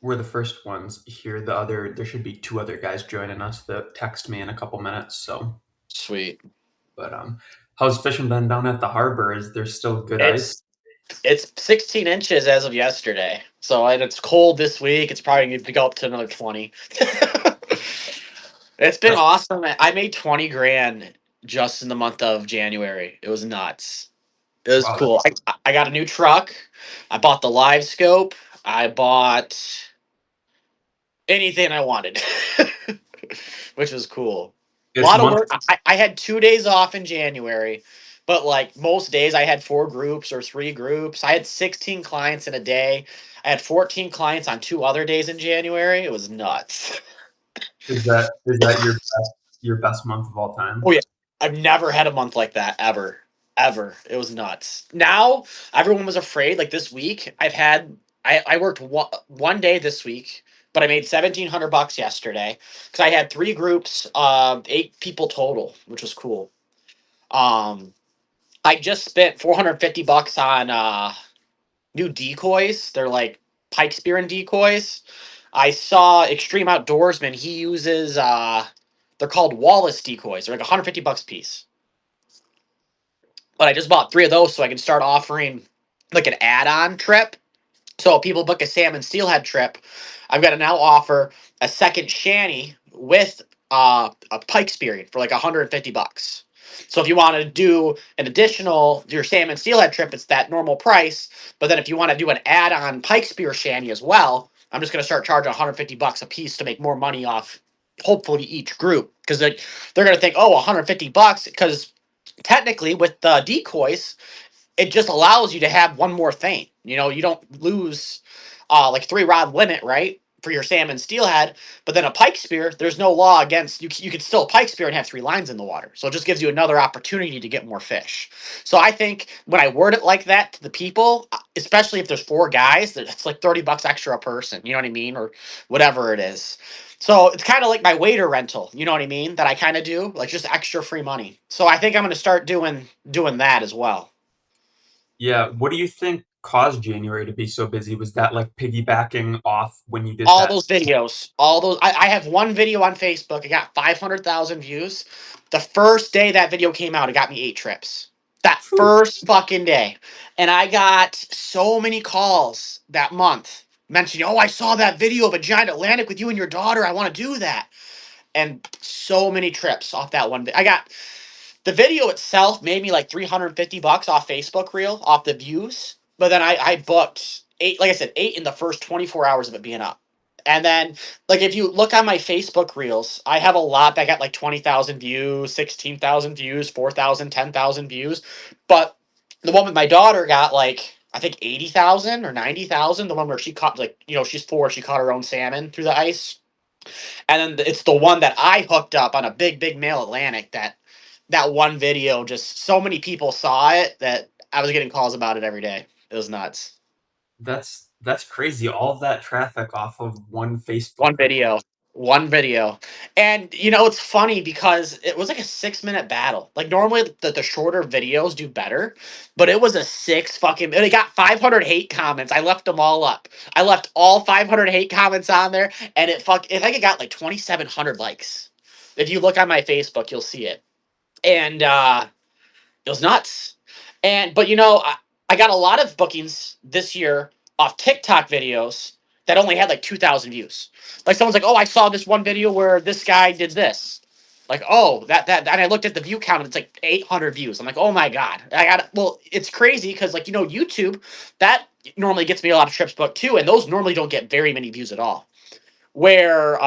we're the first ones here. There should be two other guys joining us that text me in a couple minutes. So, Sweet. but how's fishing been down at the harbor? Is there still good ice? It's it's 16 inches as of yesterday. So and it's cold this week. It's probably going to go up to another 20. It's been That's awesome. I made 20 grand just in the month of January. It was nuts. It was wow. cool. I got a new truck. I bought the live scope. I bought anything I wanted, which was cool. A It's lot of month. work. I had 2 days off in January, but like most days, I had 4 groups or 3 groups. I had 16 clients in a day. I had 14 clients on 2 other days in January. It was nuts. Is that your best month of all Oh time? yeah, I've never had a month like that ever, ever. It was nuts. Now everyone was afraid. Like this week, I worked one day this week, but I made $1,700 yesterday because I had 3 groups, 8 people total, which was cool. Um, I just spent $450 on new decoys. They're like pike spear and decoys. I saw Extreme Outdoorsman. He uses they're called Wallace decoys. They're like $150 a piece. But I just bought 3 of those so I can start offering like an add-on trip. So if people book a salmon steelhead trip, I've got to now offer a second shanty with a pike spearing for like $150. So if you want to do an additional your salmon steelhead trip, it's that normal price. But then if you want to do an add-on pike spear shanty as well, I'm just going to start charging $150 a piece to make more money off hopefully each group because they're going to think, oh, $150 because technically with the decoys it just allows you to have one more thing. You know, you don't lose like 3 rod limit, right? For your salmon steelhead, but then a pike spear, there's no law against you. You could still pike spear and have 3 lines in the water, so it just gives you another opportunity to get more fish. So I think when I word it like that to the people, especially if there's 4 guys, it's like $30 extra a person. You know what I mean, or whatever it is. So it's kind of like my waiter rental. You know what I mean? That I kind of do, like just extra free money. So I think I'm going to start doing that as well. Yeah. What do you think caused January to be so busy? Was that like piggybacking off when you did All that? those videos, all those. I have one video on Facebook. It got 500,000 views. The first day that video came out, it got me 8 trips. That Phew. first fucking day. And I got so many calls that month mentioning, oh, I saw that video of a giant Atlantic with you and your daughter. I want to do that. And so many trips off that one. I got the video itself made me like $350 off Facebook reel, off the views. But then I booked 8, like I said, 8 in the first 24 hours of it being up. And then, like, if you look on my Facebook reels, I have a lot that got like 20,000 views, 16,000 views, 4,000, 10,000 views. But the one with my daughter got like, I think 80,000 or 90,000. The one where she caught, like, she's 4, she caught her own salmon through the ice. And then it's the one that I hooked up on a big, big male Atlantic that one video, just so many people saw it that I was getting calls about it every day. It was nuts. That's crazy. All of that traffic off of one Facebook One reel. video. One video. And it's funny because it was like a 6 minute battle. Like normally the shorter videos do better, but it was a six fucking it got 500 hate comments. I left them all up. I left all 500 hate comments on there and I think it got like 2,700 likes. If you look on my Facebook, you'll see it. And it was nuts. But I got a lot of bookings this year off TikTok videos that only had like 2,000 views. Like someone's like, "Oh, I saw this one video where this guy did this." Like, "Oh, and I looked at the view count and it's like 800 views." I'm like, "Oh my god." Well, it's crazy cuz like, YouTube that normally gets me a lot of trips booked too, and those normally don't get very many views at all. Where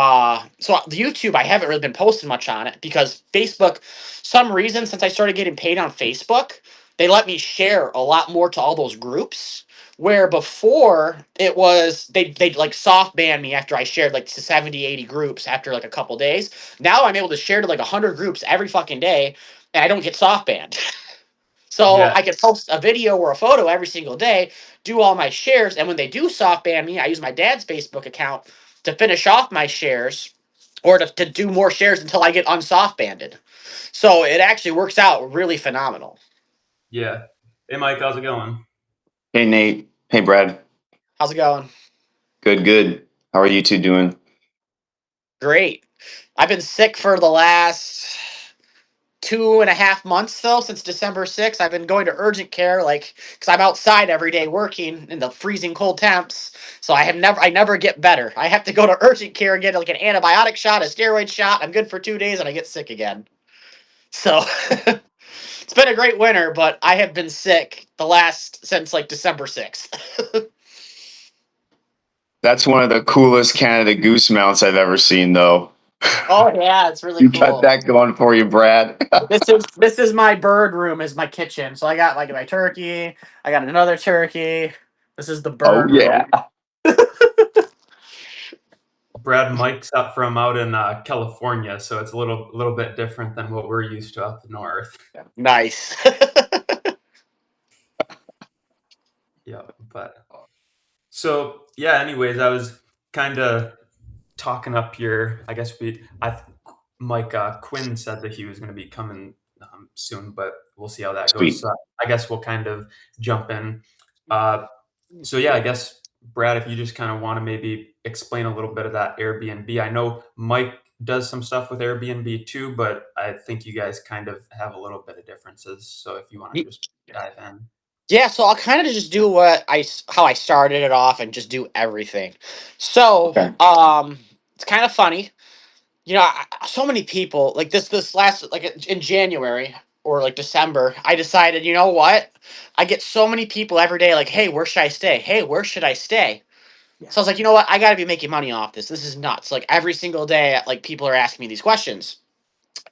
so the YouTube I haven't really been posting much on it because Facebook, some reason since I started getting paid on Facebook, they let me share a lot more to all those groups. Where before it was they'd like soft ban me after I shared like to 70, 80 groups after like a couple days. Now I'm able to share to like 100 groups every fucking day and I don't get soft banned. So Yeah, I can post a video or a photo every single day, do all my shares, and when they do soft ban me, I use my dad's Facebook account to finish off my shares or to do more shares until I get unsoft banded. So it actually works out really phenomenal. yeah. Hey Mike, how's it going? Hey Nate. Hey Brad. How's it going? Good, good. How are you two doing? Great. I've been sick for the last 2.5 months though, since December 6th. I've been going to urgent care, like, because I'm outside every day working in the freezing cold temps. So I never get better. I have to go to urgent care and get like an antibiotic shot, a steroid shot. I'm good for 2 days and I get sick again. So it's been a great winter, but I have been sick since like December 6th. That's one of the coolest Canada Goose mounts I've ever seen, though. Oh yeah, it's really You got cool. that going for you, Brad. This is my bird room, is my kitchen. So I got like my turkey. I got another turkey. This is the Oh bird room. yeah. Brad Mike's up from out in California, so it's a little bit different than what we're used to up north. Nice. Yeah, but so yeah. Anyways, I was kind of talking up your. I guess Mike Quinn said that he was going to be coming soon, but we'll see how that goes. Sweet. So I guess we'll kind of jump in. Uh, so yeah, I guess Brad, if you just kind of want to maybe explain a little bit of that Airbnb. I know Mike does some stuff with Airbnb too, but I think you guys kind of have a little bit of differences. So if you want to just dive in. Yeah, so I'll kind of just do how I started it off and just do everything. So, Okay. it's kind of funny. So many people like this last like in January or like December, I decided, you know what? I get so many people every day like, "Hey, where should I stay? Hey, where should I stay?" So I was like, "You know what? I got to be making money off this. This is nuts." Like every single day like people are asking me these questions.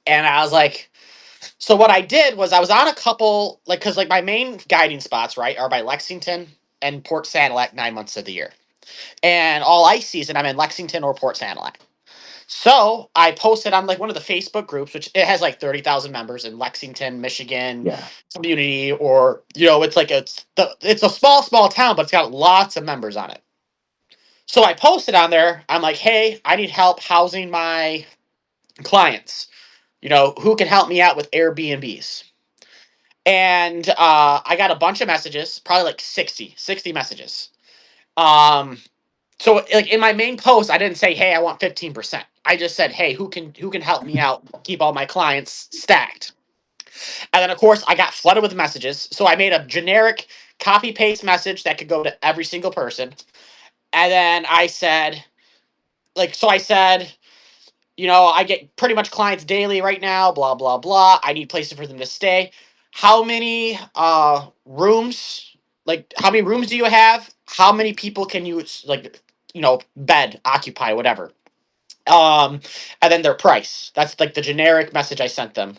And I was like, so what I did was I was on a couple cuz like my main guiding spots, right, are by Lexington and Port Sanilac 9 months of the year. And all ice season I'm in Lexington or Port Sanilac. So I posted on like one of the Facebook groups, which it has like 30,000 members in Lexington, Michigan Yeah. community, or it's a small town, but it's got lots of members on it. So I posted on there. I'm like, hey, I need help housing my clients. Who can help me out with Airbnbs? And I got a bunch of messages, probably like 60 messages. Um, So like in my main post, I didn't say, "Hey, I want 15%." I just said, "Hey, who can help me out keep all my clients stacked?" And then of course, I got flooded with messages. So I made a generic copy paste message that could go to every single person. And then I said, I said, I get pretty much clients daily right now, blah blah blah. I need places for them to stay. How many rooms how many rooms do you have? How many people can you bed occupy, whatever. um and then their price. That's like the generic message I sent them.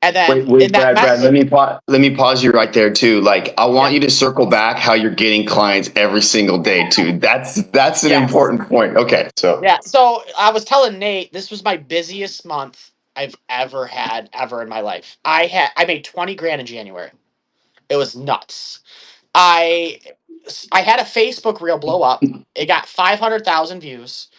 And then in Wait, that Brad. Let message, me let me pause you right there too. Like, I yeah, want you to circle back how you're getting clients every single day too. That's an yes, important point. Okay, so yeah. So I was telling Nate this was my busiest month I've ever had ever in my life. I made 20 grand in January. It was nuts. I i had a Facebook reel blow up. It got 500,000 views.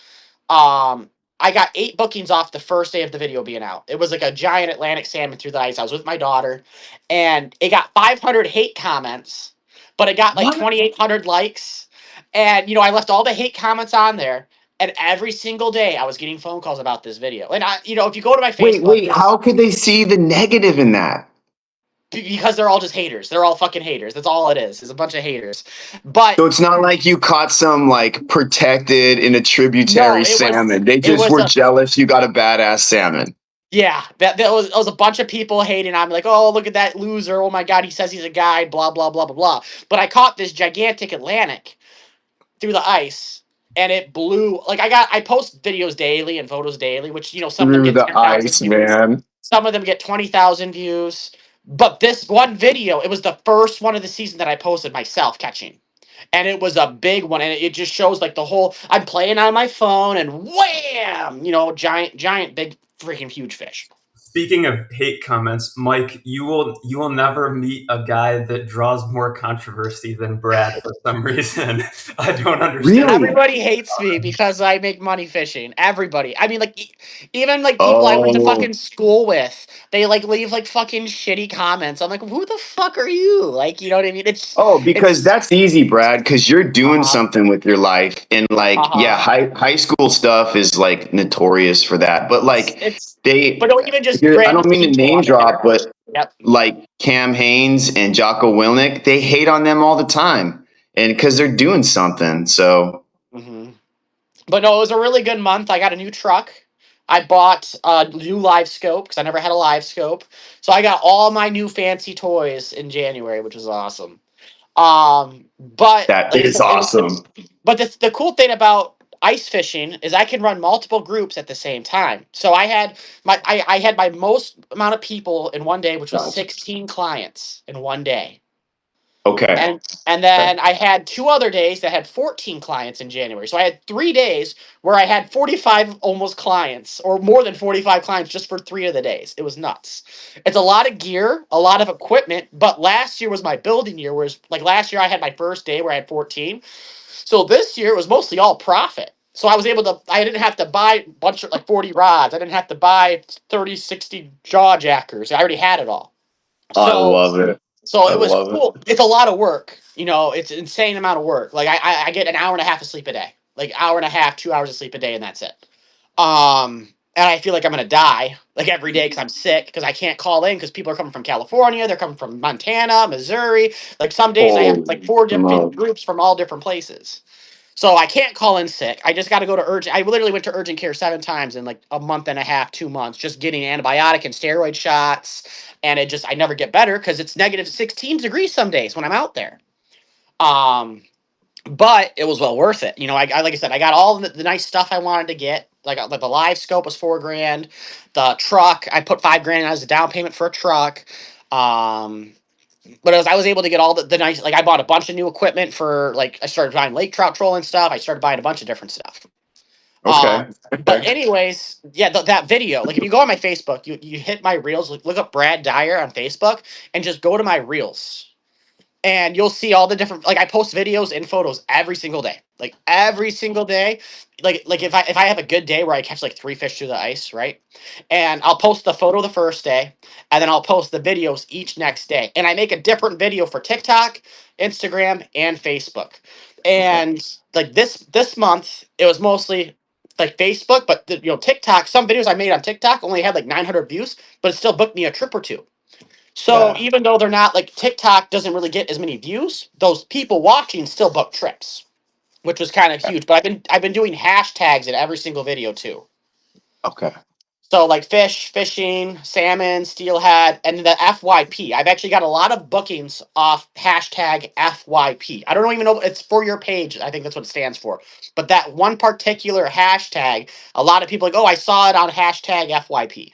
um I got 8 bookings off the first day of the video being out. It was like a giant Atlantic salmon through the ice. I was with my daughter, and it got 500 hate comments, but it got like what? 2,800 likes. And I left all the hate comments on there, and every single day I was getting phone calls about this video. And if you go to my Facebook, Wait. How could they see the negative in that? because they're all just haters. They're all fucking haters. That's all it is. It's a bunch of haters. But So it's not like you caught some like protected in a no, tributary it was salmon. They it just was were a jealous you got a badass salmon. Yeah, that was a bunch of people hating. I'm like, oh, look at that loser. Oh my god, he says he's a guide. Blah blah blah blah blah. But I caught this gigantic Atlantic through the ice, and it blew. Like I post videos daily and photos daily, which some of them Through get the 10,000 ice, views, man. some of them get 20,000 views. But this one video, it was the first one of the season that I posted myself catching. And it was a big one, and it just shows like the whole. I'm playing on my phone, and wham! Giant, giant, big, freaking huge fish. Speaking of hate comments, Mike, you will never meet a guy that draws more controversy than Brad for some reason. I don't understand. Really? Everybody hates me because I make money fishing. Everybody. I mean, like, even like people I went to Oh, fucking school with, they like leave like fucking shitty comments. I'm like, who the fuck are you? Like, you know what I mean? oh, because It's, that's easy, Brad. Because you're doing uh-huh, something with your life, and like, yeah, uh-huh. high school stuff is like notorious for that. But like, But they, don't even just I don't random mean to people name on there. drop, but Yep. like Cam Haynes and Jocko Willnick, they hate on them all the time, and because they're doing something. So Hmm. But no, it was a really good month. I got a new truck. I bought a new live scope because I never had a live scope. So I got all my new fancy toys in January, which was awesome. But that like I is said, awesome. but the cool thing about ice fishing is I can run multiple groups at the same time. So I had my most amount of people in one day, which was Gotcha. 16 clients in one day. Okay. And Okay. then I had 2 other days that had 14 clients in January. So I had 3 days where I had 45 almost clients or more than 45 clients just for 3 of the days. It was nuts. It's a lot of gear, a lot of equipment, but last year was my building year, whereas like last year I had my first day where I had 14. So this year it was mostly all profit. So I was able to, I didn't have to buy a bunch of like 40 rods. I didn't have to buy 30, 60 jaw jackers. I already had it all. I So love it. so I it was love it. cool. It's a lot of work. You know, it's an insane amount of work. Like I get an hour and a half of sleep a day. Like hour and a half, 2 hours of sleep a day, and that's it. And I feel like I'm gonna die like every day because I'm sick because I can't call in because people are coming from California, they're coming from Montana, Missouri. Like some days I have like Holy four different smoke. groups from all different places. So I can't call in sick. I just got to go to urgent. I literally went to urgent care 7 times in like a month and a half, 2 months, just getting antibiotic and steroid shots. And it just, I never get better because it's negative 16 degrees some days when I'm out there. Um, but it was well worth it. You know, I like I said, I got all the nice stuff I wanted to get. Like the live scope was 4 grand. The truck, I put 5 grand as a down payment for a truck. Um, but I was able to get all the nice, like I bought a bunch of new equipment for like I started buying lake trout trolling stuff. I started buying a bunch of different stuff. Okay. But Okay. anyways, yeah, that video, like if you go on my Facebook, you hit my reels, look up Brad Dyer on Facebook and just go to my reels and you'll see all the different like I post videos and photos every single day. Like every single day. Like if I have a good day where I catch like 3 fish through the ice, right? And I'll post the photo the first day and then I'll post the videos each next day. And I make a different video for TikTok, Instagram, and Facebook. Okay. And like this month it was mostly like Facebook, but TikTok, some videos I made on TikTok only had like 900 views, but it still booked me a trip or two. So Yeah. even though they're not like TikTok doesn't really get as many views, those people watching still book trips, which was kind of huge. But I've been doing hashtags in every single video too. Okay. So like fish, fishing, salmon, steelhead, and the FYP. I've actually got a lot of bookings off hashtag FYP. I don't even know it's for your page. I think that's what it stands for. But that one particular hashtag, a lot of people are like, oh, I saw it on hashtag FYP,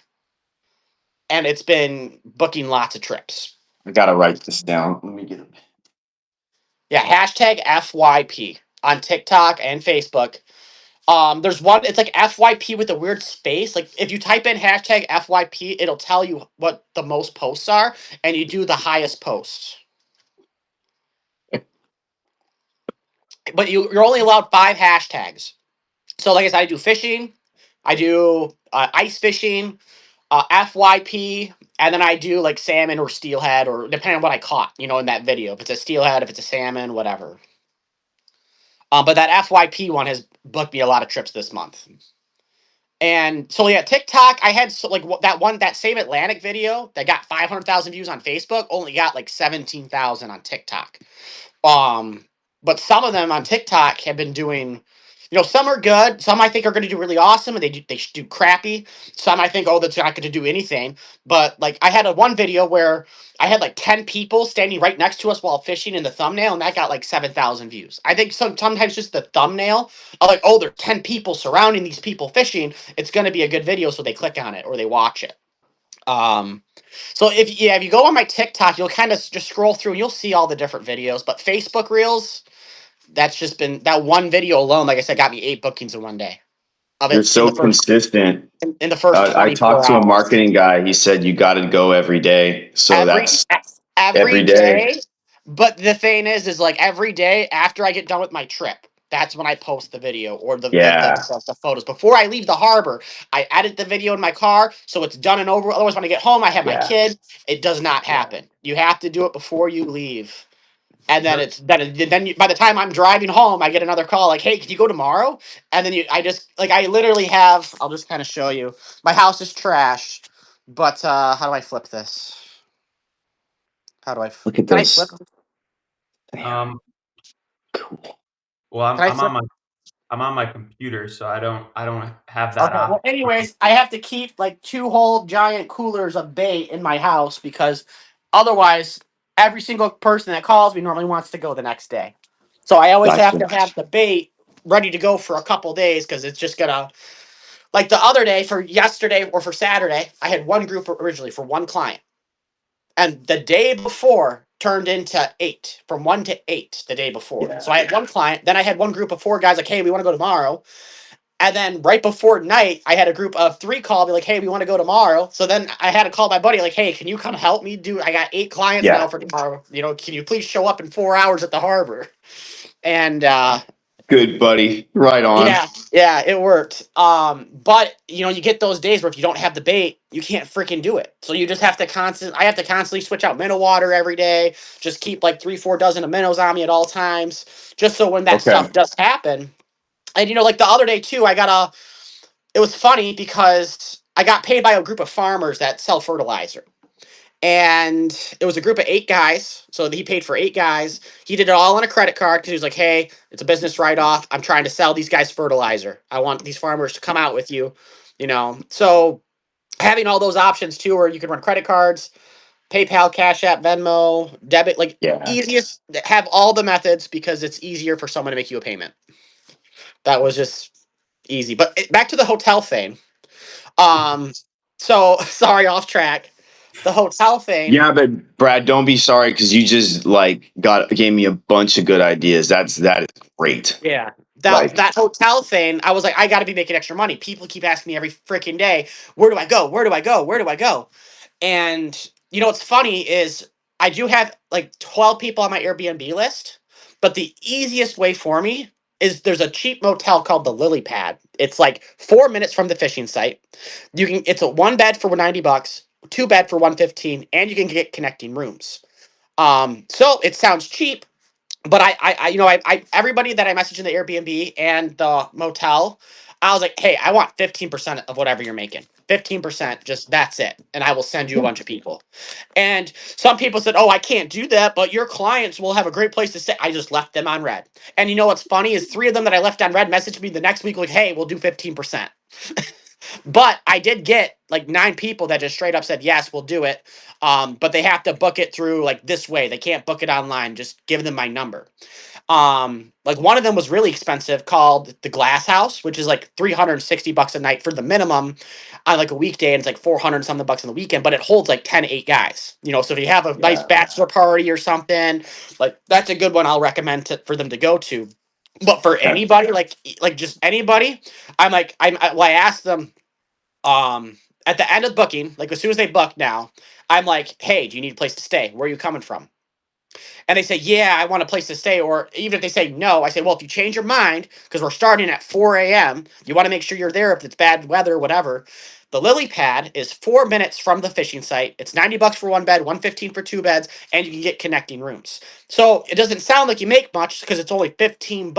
and it's been booking lots of trips. I gotta write this down. Let me get it. Yeah, hashtag FYP on TikTok and Facebook. There's one, it's like FYP with a weird space. Like if you type in hashtag FYP, it'll tell you what the most posts are, and you do the highest posts. But you're only allowed 5 hashtags. So like I said, I do fishing, I do ice fishing, FYP, and then I do like salmon or steelhead, or depending on what I caught, in that video. If it's a steelhead, if it's a salmon, whatever. But that FYP one has booked me a lot of trips this month. And so yeah, TikTok, I had that same Atlantic video that got 500,000 views on Facebook only got like 17,000 on TikTok. Um, but some of them on TikTok have been doing, some are good. Some I think are going to do really awesome, and they should do crappy. Some I think, oh, that's not going to do anything. But like I had one video where I had like 10 people standing right next to us while fishing in the thumbnail, and that got like 7,000 views. I think sometimes just the thumbnail, I'm like, oh, there are 10 people surrounding these people fishing. It's going to be a good video, so they click on it or they watch it. Um, so if you go on my TikTok, you'll kind of just scroll through and you'll see all the different videos. But Facebook Reels, that's just been that one video alone. Like I said, got me 8 bookings in one day. of You're it in so the first consistent. in the first I 24 talked to a hours. marketing guy. He said you got to go every day. So every that's every every day. day. But the thing is like every day after I get done with my trip, that's when I post the video or Yeah. the photos. Before I leave the harbor, I edit the video in my car so it's done and over. Otherwise, when I get home, I have my Yeah. kid. It does not happen. You have to do it before you leave. And then Sure. by the time I'm driving home, I get another call like, "Hey, can you go tomorrow?" And then I literally have. I'll just kind of show you. My house is trash, but how do I flip this? How do Look at can I flip? those. Damn. Um, Cool. well, Can I I'm flip? on my computer, so I don't have that Okay. Well, option. anyways, I have to keep like two whole giant coolers of bait in my house because otherwise, every single person that calls me normally wants to go the next day. So I always have Gotcha. to have the bait ready to go for a couple days because it's just gonna like the other day for yesterday or for Saturday. I had one group originally for one client, and the day before turned into eight from 1 to 8 the day before. So Yeah. I had one client, then I had one group of four guys like, hey, we want to go tomorrow. And then right before night, I had a group of three call me like, hey, we want to go tomorrow. So then I had to call my buddy like, hey, can you come help me do? I got 8 clients now Yeah. for tomorrow. Can you please show up in 4 hours at the harbor? And Good, buddy. Right on. yeah, it worked. But you get those days where if you don't have the bait, you can't freaking do it. So you just have to I have to constantly switch out minnow water every day. Just keep like 3-4 dozen of minnows on me at all times, just so when that Okay. stuff does happen. And like the other day too, it was funny because I got paid by a group of farmers that sell fertilizer. And it was a group of 8 guys. So he paid for 8 guys. He did it all on a credit card because he was like, hey, it's a business write off. I'm trying to sell these guys fertilizer. I want these farmers to come out with you. So having all those options too, where you can run credit cards, PayPal, Cash App, Venmo, debit, like Yeah. easiest, have all the methods because it's easier for someone to make you a payment. That was just easy. But back to the hotel thing. So sorry, off track. The hotel thing. Yeah, but Brad, don't be sorry because you just like gave me a bunch of good ideas. That is great. Yeah. That Like, that hotel thing, I was like, I gotta be making extra money. People keep asking me every freaking day, where do I go? Where do I go? Where do I go? And what's funny is I do have like 12 people on my Airbnb list, but the easiest way for me is there's a cheap motel called the Lily Pad. It's like 4 minutes from the fishing site. It's a one bed for $90, two bed for 115, and you can get connecting rooms. So it sounds cheap, but everybody that I messaged in the Airbnb and the motel, I was like, hey, I want 15% of whatever you're making. 15%, just that's it. And I will send you a yeah. bunch of people. And some people said, oh, I can't do that, but your clients will have a great place to stay. I just left them on red. And what's funny is 3 of them that I left on red messaged me the next week, like, hey, we'll do 15%. But I did get like 9 people that just straight up said, yes, we'll do it. But they have to book it through like this way. They can't book it online. Just give them my number. Like one of them was really expensive called the Glass House, which is like $360 a night for the minimum on like a weekday, and it's like 400 something bucks on the weekend, but it holds like 10 8 guys. So if you have a nice Yeah. bachelor party or something, like that's a good one I'll recommend for them to go to. But for Okay. anybody, like just anybody, I asked them at the end of booking, like as soon as they book now, I'm like, hey, do you need a place to stay? Where are you coming from? And they say, yeah, I want a place to stay. Or even if they say no, I say, well, if you change your mind, because we're starting at 4 a.m., you want to make sure you're there if it's bad weather, whatever. The lily pad is 4 minutes from the fishing site. It's $90 for one bed, 115 for two beds, and you can get connecting rooms. So it doesn't sound like you make much because it's only $15,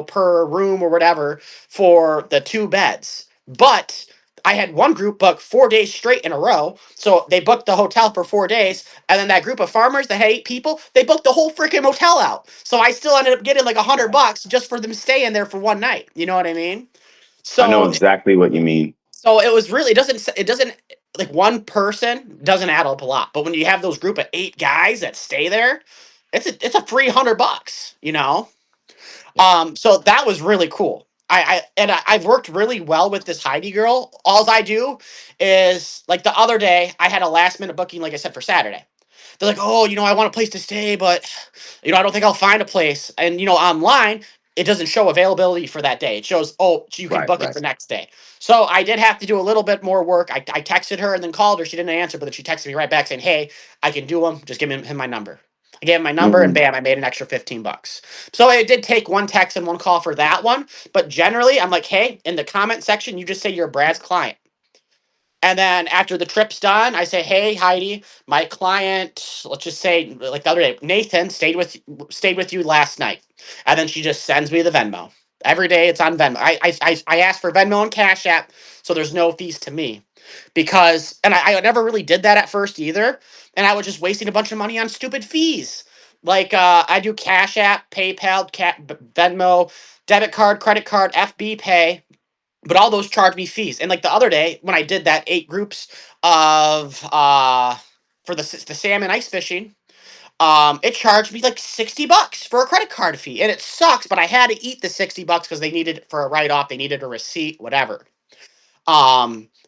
per room or whatever for the two beds. But I had one group book 4 days straight in a row. So they booked the hotel for 4 days. And then that group of farmers that had 8 people, they booked the whole freaking motel out. So I still ended up getting like $100 just for them staying there for one night. You know what I mean? I know So exactly what you mean. it was really it doesn't like one person doesn't add up a lot. But when you have those group of 8 guys that stay there, it's a free $100. So that was really cool. I've worked really well with this Heidi girl. All I do is like the other day I had a last minute booking, like I said, for Saturday. They're like, oh, I want a place to stay, but I don't think I'll find a place. And online, it doesn't show availability for that day. It shows, oh, you can Right, book it right. for next day. So I did have to do a little bit more work. I texted her and then called her. She didn't answer, but then she texted me right back saying, hey, I can do them. Just give him my number. I gave him my number and Mhm. bam, I made an extra $15. So it did take one text and one call for that one. But generally, I'm like, hey, in the comment section, you just say you're Brad's client. And then after the trip's done, I say, "Hey Heidi, my client, let's just say like the other day, Nathan stayed with you last night." And then she just sends me the Venmo. Every day it's on Venmo. I ask for Venmo and Cash App, so there's no fees to me. Because and I never really did that at first either. And I was just wasting a bunch of money on stupid fees. Like I do Cash App, PayPal, Venmo, debit card, credit card, FB Pay, but all those charge me fees. And like the other day when I did that 8 groups of for the salmon ice fishing, it charged me like $60 for a credit card fee, and it sucks. But I had to eat the $60 because they needed it for a write off, they needed a receipt, whatever.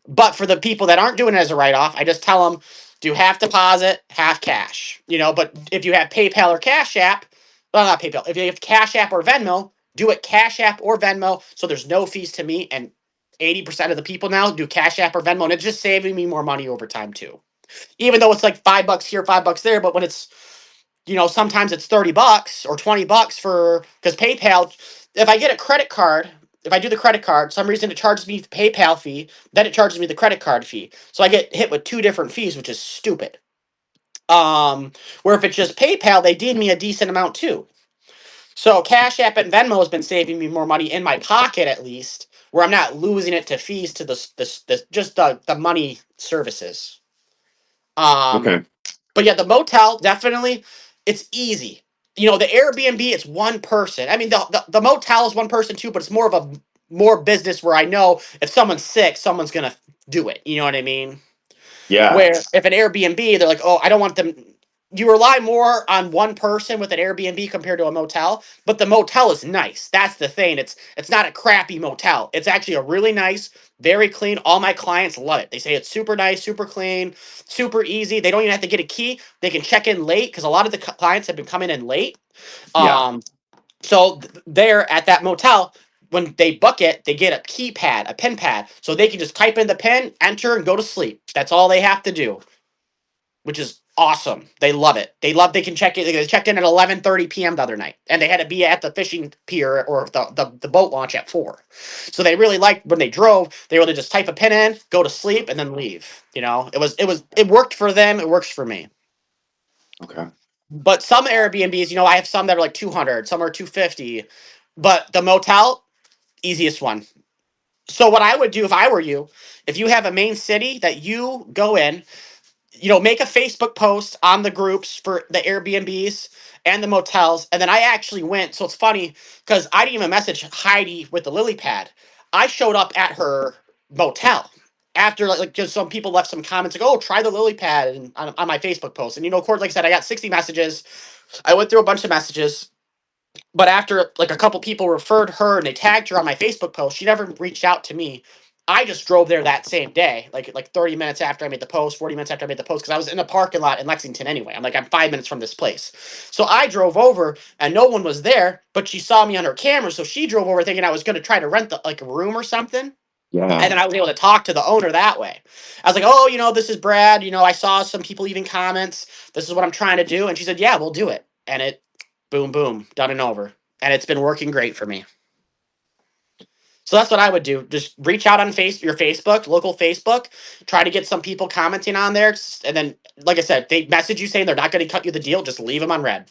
But for the people that aren't doing it as a write off, I just tell them do half deposit, half cash. But if you have PayPal or Cash App, well, not PayPal. If you have Cash App or Venmo, do it Cash App or Venmo, so there's no fees to me. And 80% of the people now do Cash App or Venmo, and it's just saving me more money over time too. Even though it's like $5 here, $5 there, but when it's sometimes it's $30 or $20 for because PayPal. If I get a credit card, if I do the credit card, some reason it charges me the PayPal fee, then it charges me the credit card fee. So I get hit with two different fees, which is stupid. Where if it's just PayPal, they deem me a decent amount too. So Cash App and Venmo has been saving me more money in my pocket at least, where I'm not losing it to fees to the just the money services. Um, Okay. but yeah, the motel definitely it's easy. The Airbnb it's one person. I mean, the motel is one person too, but it's more of a more business where I know if someone's sick, someone's gonna do it. You know what I mean? Yeah. Where if an Airbnb, they're like, oh, I don't want them. You rely more on one person with an Airbnb compared to a motel, but the motel is nice. That's the thing. It's not a crappy motel. It's actually a really nice, very clean. All my clients love it. They say it's super nice, super clean, super easy. They don't even have to get a key. They can check in late because a lot of the clients have been coming in late. Yeah. So there at that motel, when they book it, they get a keypad, a pin pad, so they can just type in the pin, enter, and go to sleep. That's all they have to do, which is awesome. They love it. They can check it. They checked in at 11:30 p.m. the other night, and they had to be at the fishing pier or the boat launch at 4. So they really liked when they drove. They were able to just type a pin in, go to sleep, and then leave. It worked for them. It works for me. Okay. But some Airbnbs, I have some that are like 200, some are 250, but the motel easiest one. So what I would do if I were you, if you have a main city that you go in, make a Facebook post on the groups for the Airbnbs and the motels. And then I actually went. So it's funny because I didn't even message Heidi with the lily pad. I showed up at her motel after like just some people left some comments like, oh, try the lily pad and on my Facebook post. And, of course, like I said, I got 60 messages. I went through a bunch of messages. But after like a couple people referred her and they tagged her on my Facebook post, she never reached out to me. I just drove there that same day, like 30 minutes after I made the post, 40 minutes after I made the post, because I was in a parking lot in Lexington anyway. I'm 5 minutes from this place. So I drove over and no one was there, but she saw me on her camera. So she drove over thinking I was going to try to rent like a room or something. Yeah. And then I was able to talk to the owner that way. I was like, oh, this is Brad. I saw some people leaving comments. This is what I'm trying to do. And she said, yeah, we'll do it. And it, boom, boom, done and over. And it's been working great for me. So that's what I would do. Just reach out on your Facebook, local Facebook, try to get some people commenting on there. And then, like I said, they message you saying they're not going to cut you the deal. Just leave them on red.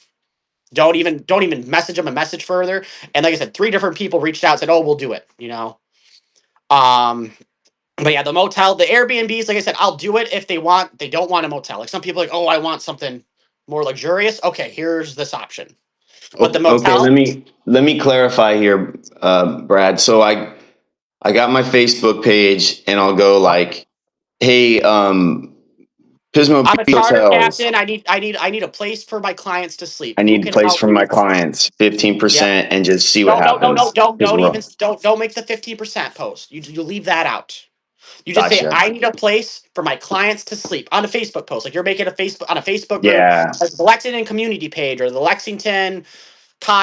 Don't even message them a message further. And like I said, 3 different people reached out and said, oh, we'll do it. Um, But yeah, the motel, the Airbnbs, like I said, I'll do it if they don't want a motel. Like some people are like, oh, I want something more luxurious. Okay, here's this option. But the Okay, motel, let me clarify here, Brad. So I got my Facebook page, and I'll go like, "Hey, Pismo I'm a Beach charter Hotels. captain. I need a place for my clients to sleep. I Who need a can place help for my me? clients, Yep. 15%, and just see what No, no, no, no. happens." Because Don't make the 15% post. You leave that out. You just say, gotcha. I need a place for my clients to sleep on a Facebook post. Like you're making a Facebook group, Yeah. like the Lexington community page or the Lexington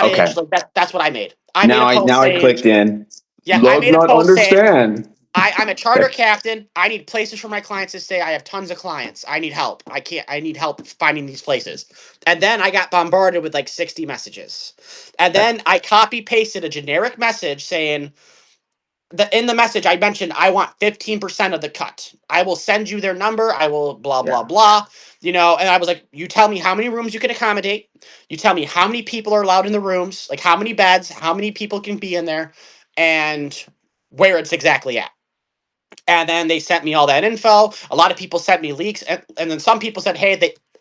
Okay. cottage. Like that's what I made. I made a post now I saying, clicked in. yeah, I Does made a not post saying, understand. I'm a charter captain. I need places for my clients to stay. I have tons of clients. I need help. I need help finding these places. And then I got bombarded with like 60 messages. And then I copy pasted a generic message saying, in the message I mentioned I want 15% of the cut. I will send you their number. I will blah blah blah. And I was like, you tell me how many rooms you can accommodate. You tell me how many people are allowed in the rooms, like how many beds, how many people can be in there, and where it's exactly at. And then they sent me all that info. A lot of people sent me leaks, and then some people said, "Hey,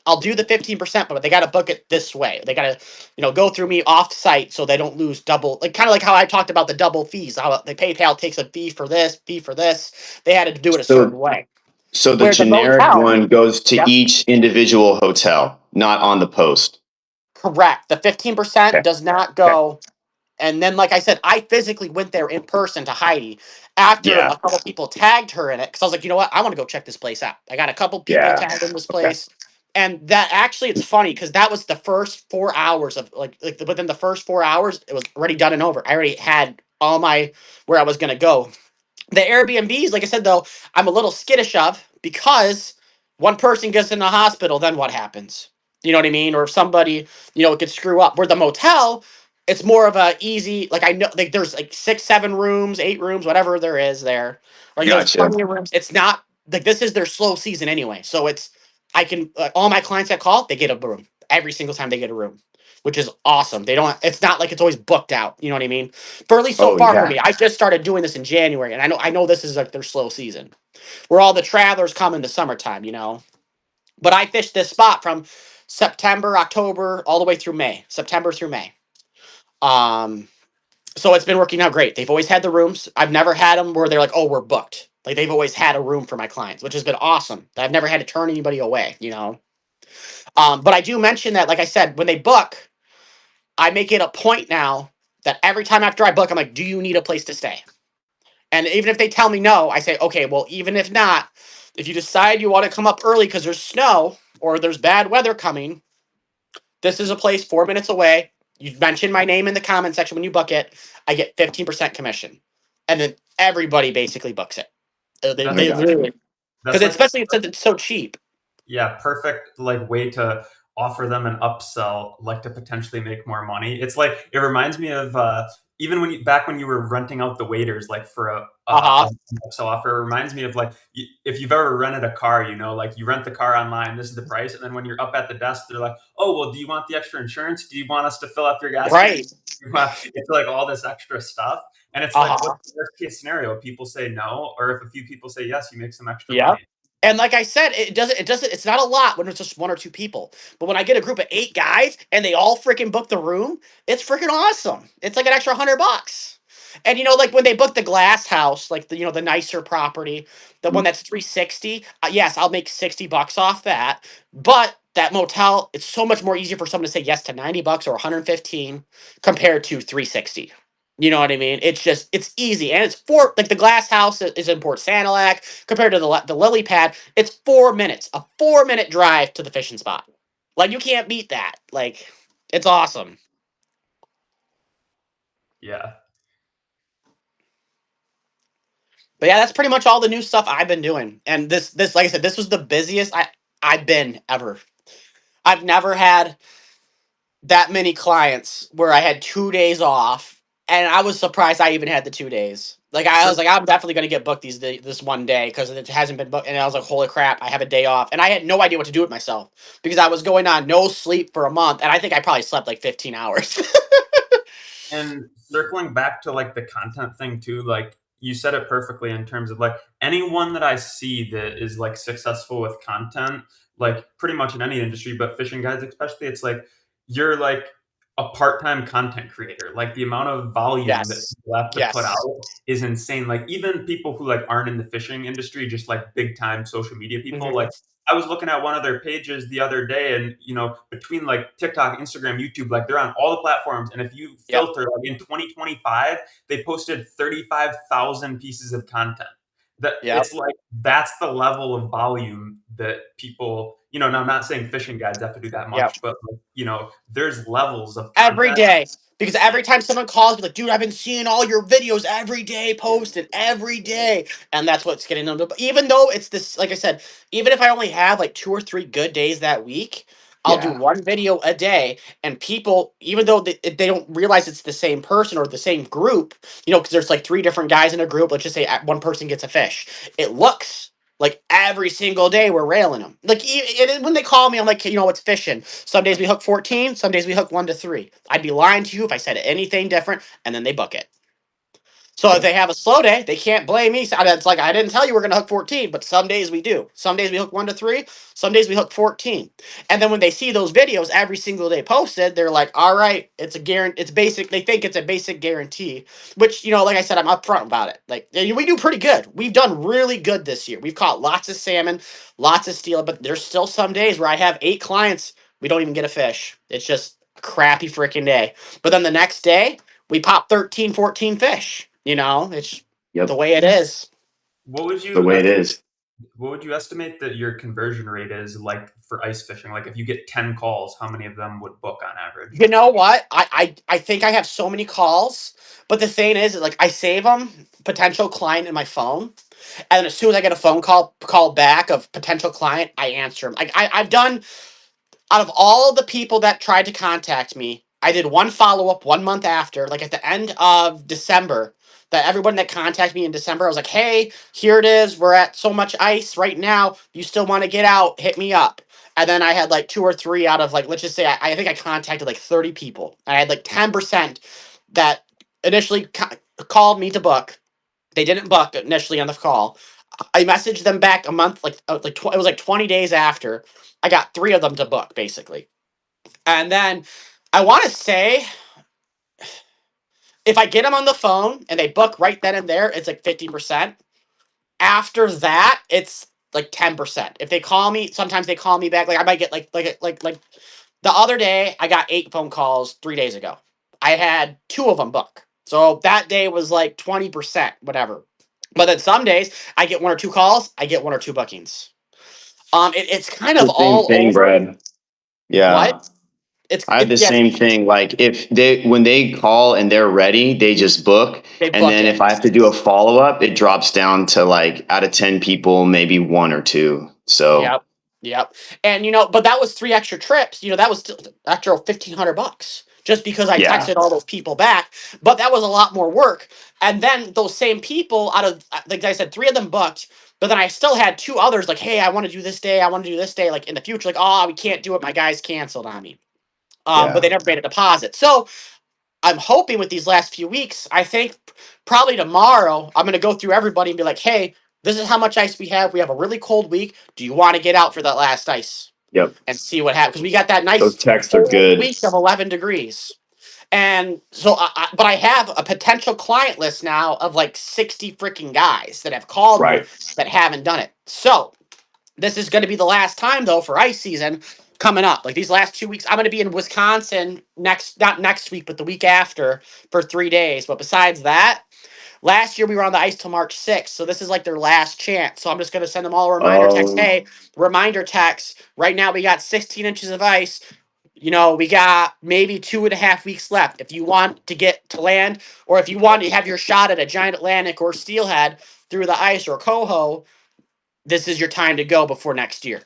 I'll do the 15%, but they got to book it this way. They got to, go through me off site so they don't lose double. Like kind of like how I talked about the double fees. How the PayPal takes a fee for this, fee for this. They had to do it a certain So way. so the Where the generic motel, one goes to yep, each individual hotel, not on the post. correct. The 15% Okay. does not Okay. go. And then, like I said, I physically went there in person to Heidi after Yeah. a couple people tagged her in it because I was like, you know what? I want to go check this place out. I got a couple people Yeah. tagged in this Okay. place. And that actually, it's funny because that was the first 4 hours of within the first 4 hours, it was already done and over. I already had all my where I was going to go. The Airbnbs, like I said, though, I'm a little skittish of because one person gets in the hospital, then what happens? You know what I mean? Or if somebody, it could screw up. Where the motel, it's more of a easy, like I know, like there's like 6, 7 rooms, 8 rooms, whatever there is there. Like there's Gotcha. plenty of rooms. It's not like this is their slow season anyway. So I can, all my clients that call, they get a room every single time they get a room, which is awesome. It's not like it's always booked out. You know what I mean? For at least so Oh far for yeah. me. I just started doing this in January, and I know this is like their slow season, where all the travelers come in the summertime. But I fished this spot from September, October, all the way through May, September through May. Um, so it's been working out great. They've always had the rooms. I've never had them where they're like, "Oh, we're booked." Like they've always had a room for my clients, which has been awesome. I've never had to turn anybody away. But I do mention that, like I said, when they book, I make it a point now that every time after I book, I'm like, "Do you need a place to stay?" And even if they tell me no, I say, okay, well, even if not, if you decide you want to come up early because there's snow or there's bad weather coming, this is a place 4 minutes away. You mention my name in the comment section when you book it. I get 15% commission. And then everybody basically books it. That's I They got literally, you. that's because like especially since it's so cheap. yeah, perfect like way to offer them an upsell, like to potentially make more money. It's like it reminds me of even when back when you were renting out the waiters, like for Uh huh. an upsell offer. It reminds me of like if you've ever rented a car, like you rent the car online, this is the price, and then when you're up at the desk, they're like, "Oh, well, do you want the extra insurance? Do you want us to fill up your gas tank?" Right. It's like all this extra stuff, and it's Uh like, what's huh. the worst case scenario? People say no, or if a few people say yes, you make some extra Yeah. money. And like I said, it's not a lot when it's just 1 or 2 people. But when I get a group of 8 guys and they all freaking book the room, it's freaking awesome. It's like an extra $100. And like when they book the glass house, like the nicer property, the one that's 360, yes, I'll make $60 off that. But that motel, it's so much more easier for someone to say yes to $90 or 115 compared to 360. You know what I mean? It's easy, and it's like the glass house is in Port Sanilac compared to the lily pad. It's 4 minutes, a 4 minute drive to the fishing spot. Like you can't beat that. Like it's awesome. Yeah. But yeah, that's pretty much all the new stuff I've been doing. And this like I said, this was the busiest I've been ever. I've never had that many clients where I had 2 days off, and I was surprised I even had the 2 days. Like I was like, I'm definitely gonna get booked this one day because it hasn't been booked. And I was like, holy crap, I have a day off, and I had no idea what to do with myself because I was going on no sleep for a month, and I think I probably slept like 15 hours. And circling back to like the content thing too, like you said it perfectly in terms of like anyone that I see that is like successful with content, like pretty much in any industry, but fishing guides especially, it's like you're like a part-time content creator. Like the amount of volume that Yes, people have to put yes, out is insane. Like even people who like aren't in the fishing industry, just like big time social media people, hmm like I was looking at one of their pages the other day, and between like TikTok, Instagram, YouTube, like they're on all the platforms. And if you yep, filter, like in 2025, they posted 35,000 pieces of content. That Yep. it's like that's the level of volume that people, now I'm not saying fishing guides have to do that Yep. much, but like, there's levels of Every content. day. Because every time someone calls me, like, dude, I've been seeing all your videos every day posted every day. And that's what's getting them to, even though it's this, like I said, even if I only have like 2 or 3 good days that week, I'll do Yeah. one video a day. And people, even though they don't realize it's the same person or the same group, because there's like 3 different guys in a group, let's just say one person gets a fish. It looks like every single day we're railing them. Like when they call me, I'm like, it's fishing. Some days we hook 14, some days we hook 1 to 3. I'd be lying to you if I said anything different, and then they book it. So if Yep. they have a slow day, they can't blame me. So it's like I didn't tell you we're gonna hook 14, but some days we do. Some days we hook 1 to 3, some days we hook 14. And then when they see those videos every single day posted, they're like, all right, it's a guarantee, it's basic, they think it's a basic guarantee. Which, like I said, I'm upfront about it. Like we do pretty good. We've done really good this year. We've caught lots of salmon, lots of steel, but there's still some days where I have 8 clients, we don't even get a fish. It's just a crappy freaking day. But then the next day, we pop 13, 14 fish. It's the Yep. way it is. What would The you way it estimate, is. what would you estimate that your conversion rate is like for ice fishing? Like if you get 10 calls, how many of them would book on average? You know what? I think I have so many calls, but the thing is, like, I save them potential client in my phone, and then as soon as I get a phone call back of potential client, I answer them. Like I've done out of all the people that tried to contact me, I did one follow up 1 month after, like at the end of December. That everyone that contacted me in December, I was like, "Hey, here it is. We're at so much ice right now. You still want to get out? Hit me up." And then I had like 2 or 3 out of like, let's just say, I think I contacted like 30 people. I had like 10% that initially called me to book. They didn't book initially on the call. I messaged them back a month, it was like 20 days after. I got 3 of them to book basically, and then I want to say if I get them on the phone and they book right then and there, it's like 50%. After that, it's like 10%. If they call me, sometimes they call me back. Like I might get like the other day, I got 8 phone calls 3 days ago. I had 2 of them book. So that day was like 20%, whatever. But then some days I get 1 or 2 calls, I get 1 or 2 bookings. It's kind of The same all thing, over. Brad. What? Yeah. It's I have it the yeah, same thing. Like if when they call and they're ready, they just book. they And book then it. if I have to do a follow up, it drops down to like out of 10 people, maybe 1 or 2. So Yep. Yep. And but that was 3 extra trips. That was still extra $1,500 just because I yeah, texted all those people back. But that was a lot more work. And then those same people, out of like I said, 3 of them booked. But then I still had 2 others like, hey, I want to do this day. I want to do this day. Like in the future, like, oh, we can't do it. My guy's canceled on me. But they yeah. never made a deposit. So I'm hoping with these last few weeks, I think probably tomorrow, I'm going to go through everybody and be like, hey, this is how much ice we have. We have a really cold week. Do you want to get out for that last ice Yep. and see what happens? Because we got that nice Those texts are cold good. week of 11 degrees. And so, but I have a potential client list now of like 60 freaking guys that have called me Right. that haven't done it. So this is going to be the last time though for ice season coming up. Like these last 2 weeks, I'm going to be in Wisconsin not next week, but the week after for 3 days. But besides that, last year we were on the ice till March 6th, so this is like their last chance. So I'm just going to send them all a reminder text. Um, Hey, reminder text. Right now we got 16 inches of ice. We got maybe 2.5 weeks left. If you want to get to land, or if you want to have your shot at a giant Atlantic or steelhead through the ice or coho, this is your time to go before next year.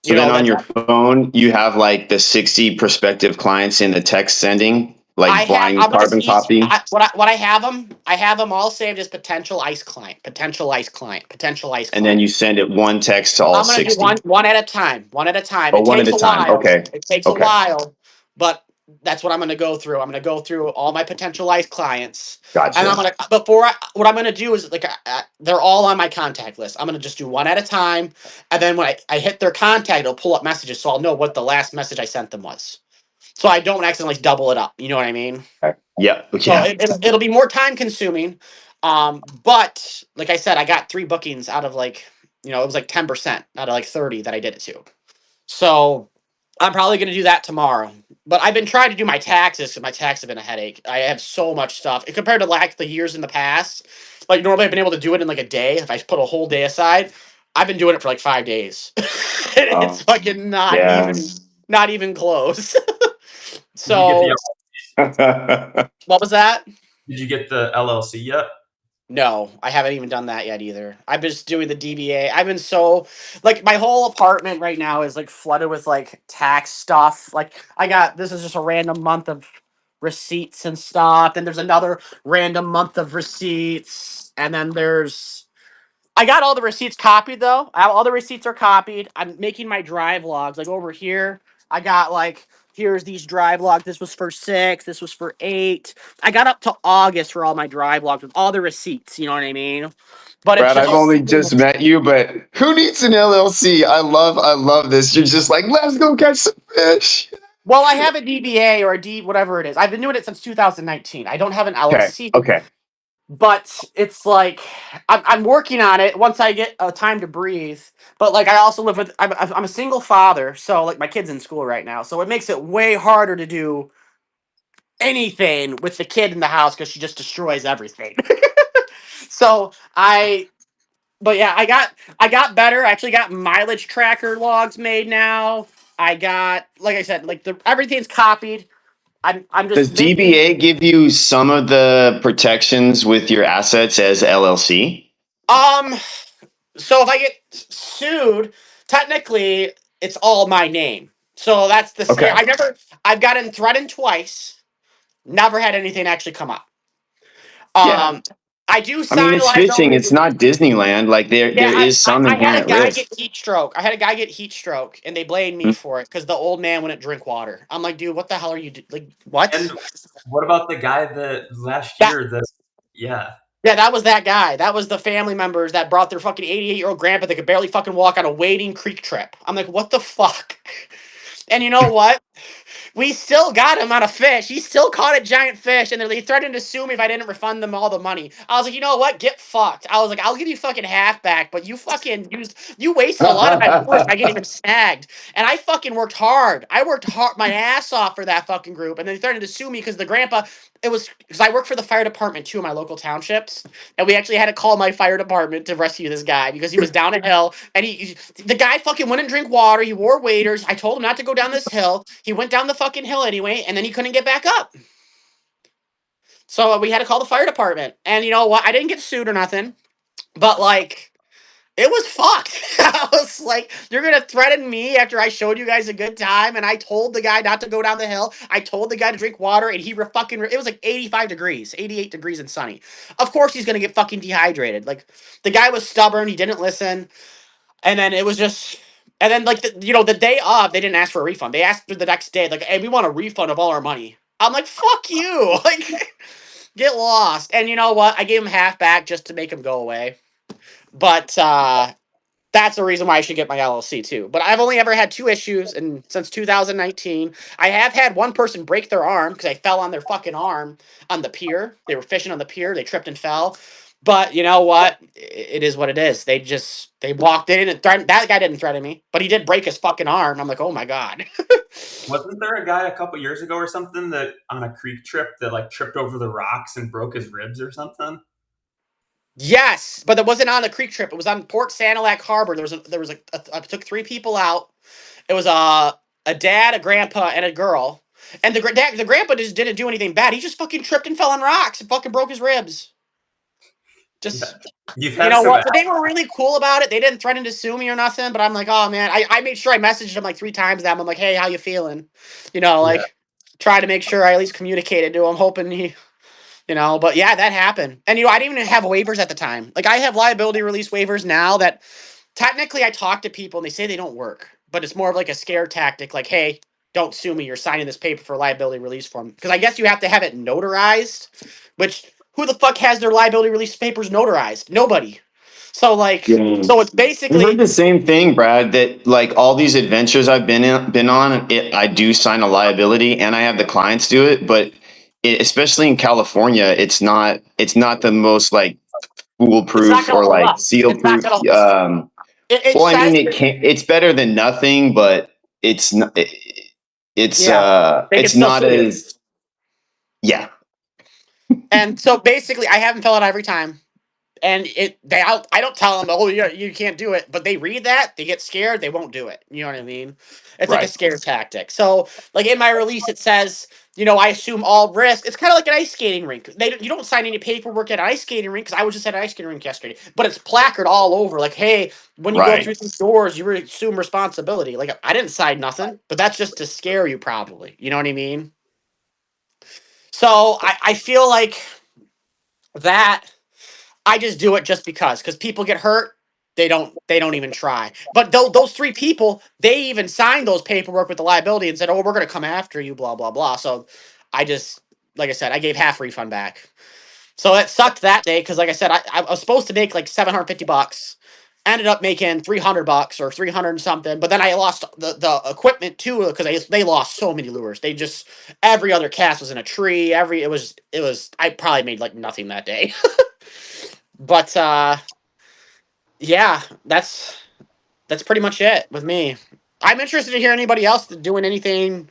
so then on That's your phone, you have like the 60 prospective clients in the text sending, I like have. blind I'm gonna carbon each. copy. What I have them. I have them all saved as potential ice client, potential ice client, potential ice And then client. you send it one text to all I'm gonna do 60. one at a time. One at a time. Oh, It one at takes a a time. while. Okay. It takes a Okay. while, but that's what I'm gonna go through. I'm gonna go through all my potential ice clients, and I'm Gotcha. gonna what I'm gonna do is like they're all on my contact list. I'm gonna just do one at a time, and then when I hit their contact, it'll pull up messages, so I'll know what the last message I sent them was, so I don't accidentally double it up. You know what I mean? Okay. Yeah. So Yeah. it'll be more time consuming. But like I said, I got 3 bookings out of like, it was like 10% out of like 30 that I did it to. So I'm probably going to do that tomorrow. But I've been trying to do my taxes because my taxes have been a headache. I have so much stuff. And compared to like the years in the past, Like normally I've been able to do it in like a day. If I put a whole day aside, I've been doing it for like 5 days. It's fucking Yeah. not even close. Did you get So what was that? did you get the LLC yet? No, I haven't even done that yet either. I've been just doing the DBA. I've been so like my whole apartment right now is like flooded with like tax stuff. Like I got this is just a random month of receipts and stuff. Then there's another random month of receipts, and then there's I got all the receipts copied though. All the receipts are copied. I'm making my drive logs. Like over here, I got like here's these drive logs. This was for 6. This was for 8. I got up to August for all my drive logs with all the receipts. You know what I mean? But it's Brad, I've just only just met you, but who needs an LLC? I love this. You're just like, let's go catch some fish. well, I have a DBA or a D whatever it is. I've been doing it since 2019. I don't have an Okay. LLC. Okay. But it's like I'm working on it once I get time to breathe. But like I also live with I'm a single father, so like my kid's in school right now, so it makes it way harder to do anything with the kid in the house because she just destroys everything. So but yeah, I got better. I actually got mileage tracker logs made now. I got like I said, like the everything's copied. I'm Does just making DBA give you some of the protections with your assets as LLC? um. So if I get sued, technically it's all my name. So that's the scare. Okay. I've gotten threatened twice. Never had anything actually come up. Yeah. I do I mean, sign it's fishing. liability. It's not Disneyland. Like there Yeah, is some I had a inherent guy risk. get heat stroke. I had a guy get heat stroke, and they blamed me for it because the old man wouldn't drink water. I'm like, dude, what the hell are you like? And What? what about the guy that last That year that yeah. yeah, that was that guy. That was the family members that brought their fucking 88-year-old grandpa that could barely fucking walk on a wading creek trip. I'm like, what the fuck? And you know what? We still got him on a fish. He still caught a giant fish, and they threatened to sue me if I didn't refund them all the money. I was like, you know what? Get fucked. I was like, I'll give you fucking half back, but you wasted a lot of my work by getting him snagged. And I fucking worked hard. I worked hard my ass off for that fucking group, and then they threatened to sue me because the grandpa. It was because I work for the fire department too in my local townships, and we actually had to call my fire department to rescue this guy because he was down a hill and the guy fucking wouldn't drink water. He wore waders. I told him not to go down this hill. He went down the fucking hill anyway, and then he couldn't get back up. So we had to call the fire department. And you know what? I didn't get sued or nothing, but like it was fucked. I was like, you're gonna threaten me after I showed you guys a good time, and I told the guy not to go down the hill. I told the guy to drink water, and it was like 85 degrees, 88 degrees and sunny. Of course he's gonna get fucking dehydrated. Like the guy was stubborn. He didn't listen. And then it was just, and then like the day of, they didn't ask for a refund. They asked for the next day, like, "Hey, we want a refund of all our money." I'm like, "Fuck you!" Like, get lost. And you know what? I gave him half back just to make him go away. But that's the reason why I should get my LLC too. But I've only ever had 2 issues, and since 2019, I have had one person break their arm because I fell on their fucking arm on the pier. They were fishing on the pier. They tripped and fell. But you know what? It is what it is. They walked in and threatened. That guy didn't threaten me, but he did break his fucking arm. I'm like, oh my god. Wasn't there a guy a couple years ago or something that on a creek trip that like tripped over the rocks and broke his ribs or something? Yes, but it wasn't on the creek trip. It was on Port Sanilac Harbor. I took 3 people out. It was a dad, a grandpa, and a girl. And the grandpa just didn't do anything bad. He just fucking tripped and fell on rocks and fucking broke his ribs. Yeah. Just You've you had know some what? But they were really cool about it. They didn't threaten to sue me or nothing. But I'm like, oh man, I made sure I messaged them like 3 times. Them, I'm like, hey, how you feeling? yeah. Like try to make sure I at least communicated to him, hoping he. But yeah, that happened. And I didn't even have waivers at the time. Like I have liability release waivers now that technically I talk to people and they say they don't work, but it's more of like a scare tactic. Like, hey, don't sue me. You're signing this paper for liability release form. Because I guess you have to have it notarized, which who the fuck has their liability release papers notarized? Nobody. So like, Yeah. so it's I heard basically the same thing, Brad, that like all these adventures I've been on, I do sign a liability and I have the clients do it, but especially in California, it's not the most like it's not foolproof gonna or hold like up. seal It's not proof. gonna. It Well, I mean, says it's better than nothing, but it's not, yeah, they can it's still not sue you. as, yeah. And so basically, I have them fill out every time. And I don't tell them, oh, you can't do it, but they read that, they get scared, they won't do it. You know what I mean? It's like a Right. scare tactic. So, like in my release, it says, I assume all risk. It's kind of like an ice skating rink. You don't sign any paperwork at an ice skating rink, because I was just at an ice skating rink yesterday. But it's placard all over, like, hey, when you go Right. through these doors, you assume responsibility. Like, I didn't sign nothing, but that's just to scare you, probably. You know what I mean? So I feel like that. I just do it just because people get hurt. They don't even try. But those three people, they even signed those paperwork with the liability and said, "Oh, we're gonna come after you," blah blah blah. So I just, like I said, I gave half refund back. So it sucked that day because, like I said, I was supposed to make like $750. Ended up making $300 or 300 and something. But then I lost the equipment too because they lost so many lures. They just, every other cast was in a tree. It was I probably made like nothing that day. But yeah, that's pretty much it with me. I'm interested to hear anybody else doing anything.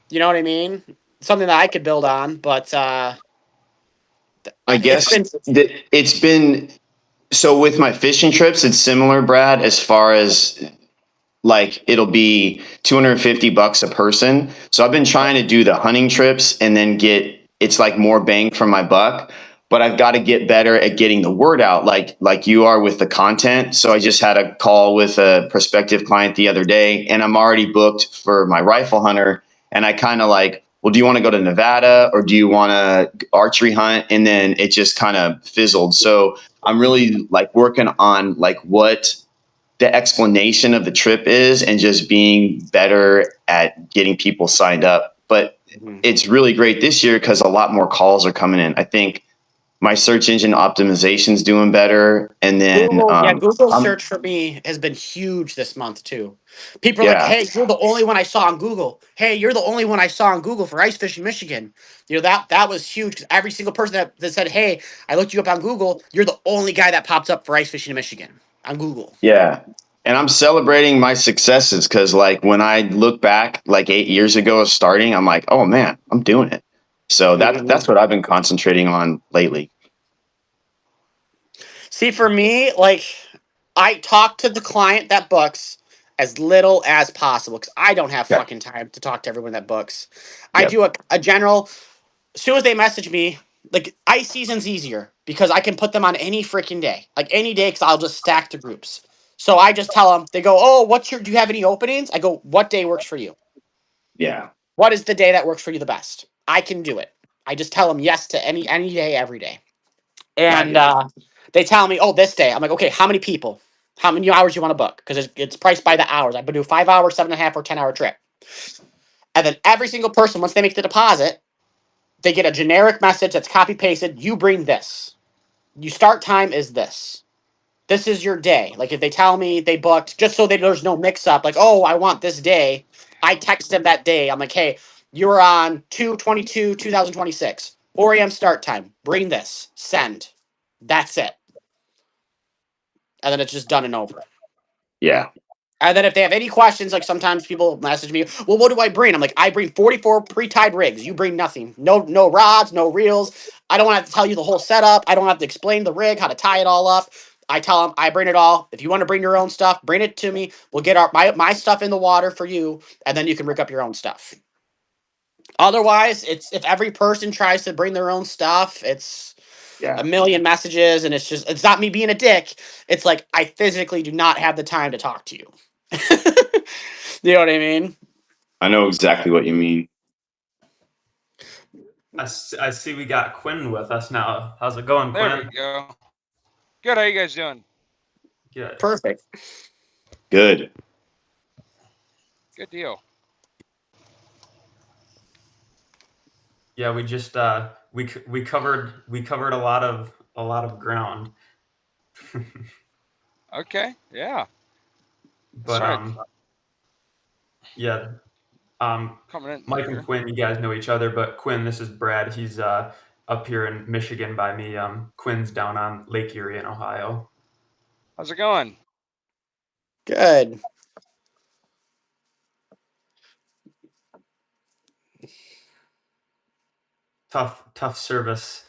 You know what I mean? Something that I could build on. But I it's guess been that it's been so with my fishing trips, it's similar, Brad, as far as like it'll be $250 a person. So I've been trying to do the hunting trips and then get it's like more bang for my buck, but I've got to get better at getting the word out like you are with the content. So I just had a call with a prospective client the other day and I'm already booked for my rifle hunter and I kind of like, well, do you want to go to Nevada or do you want to archery hunt? And then it just kind of fizzled. So I'm really like working on like what the explanation of the trip is and just being better at getting people signed up. But Mhm. it's really great this year because a lot more calls are coming in. I think my search engine optimization is doing better. And then, Google, yeah, Google I'm, search for me has been huge this month too. People are like, yeah, "Hey, you're the only one I saw on Google. Hey, you're the only one I saw on Google for ice fishing Michigan." That was huge because every single person that said, "Hey, I looked you up on Google," you're the only guy that pops up for ice fishing in Michigan on Google. yeah. And I'm celebrating my successes because, like, when I look back, like 8 years ago of starting, I'm like, oh man, I'm doing it. So that's Mhm. what I've been concentrating on lately. See, for me, like, I talk to the client that books as little as possible because I don't have Okay. fucking time to talk to everyone that books. I Yep. do a general. As soon as they message me, like, ice season's easier because I can put them on any freaking day, like any day, because I'll just stack the groups. So I just tell them. They go, "Oh, do you have any openings?" I go, "What day works for you? Yeah. What is the day that works for you the best? I can do it." I just tell them yes to any day, every day. And Gotcha. they tell me, "Oh, this day." I'm like, "Okay, how many people? How many hours you want to book?" Because it's priced by the hours. I could do 5 hour, 7.5, or 10 hour trip. And then every single person, once they make the deposit, they get a generic message that's copy pasted. You bring this. You start time is this. This is your day. Like, if they tell me they booked, just so there's no mix up, like, "Oh, I want this day," I text them that day. I'm like, "Hey, you're on 2/22/2026, 4 a.m. start time. Bring this. Send." That's it. And then it's just done and over. Yeah. And then if they have any questions, like sometimes people message me, "Well, what do I bring?" I'm like, "I bring 44 pre-tied rigs. You bring nothing. No rods, no reels. I don't have to tell you the whole setup. I don't have to explain the rig, how to tie it all up. I tell them I bring it all. If you want to bring your own stuff, bring it to me. We'll get my stuff in the water for you, and then you can rig up your own stuff." Otherwise, it's if every person tries to bring their own stuff, it's a Yeah. million messages, and it's not me being a dick. It's like I physically do not have the time to talk to you. You know what I mean? I know exactly what you mean. I see we got Quinn with us now. How's it going, There we Quinn? go. Good. How you guys doing? Good. Perfect. Good. Good deal. Yeah, we just we covered a lot of ground. Okay. Yeah. But Started yeah, um coming in Mike and later. Quinn, you guys know each other, but Quinn, this is Brad. He's up here in Michigan by me. Quinn's down on Lake Erie in Ohio. How's it going? Good. Tough service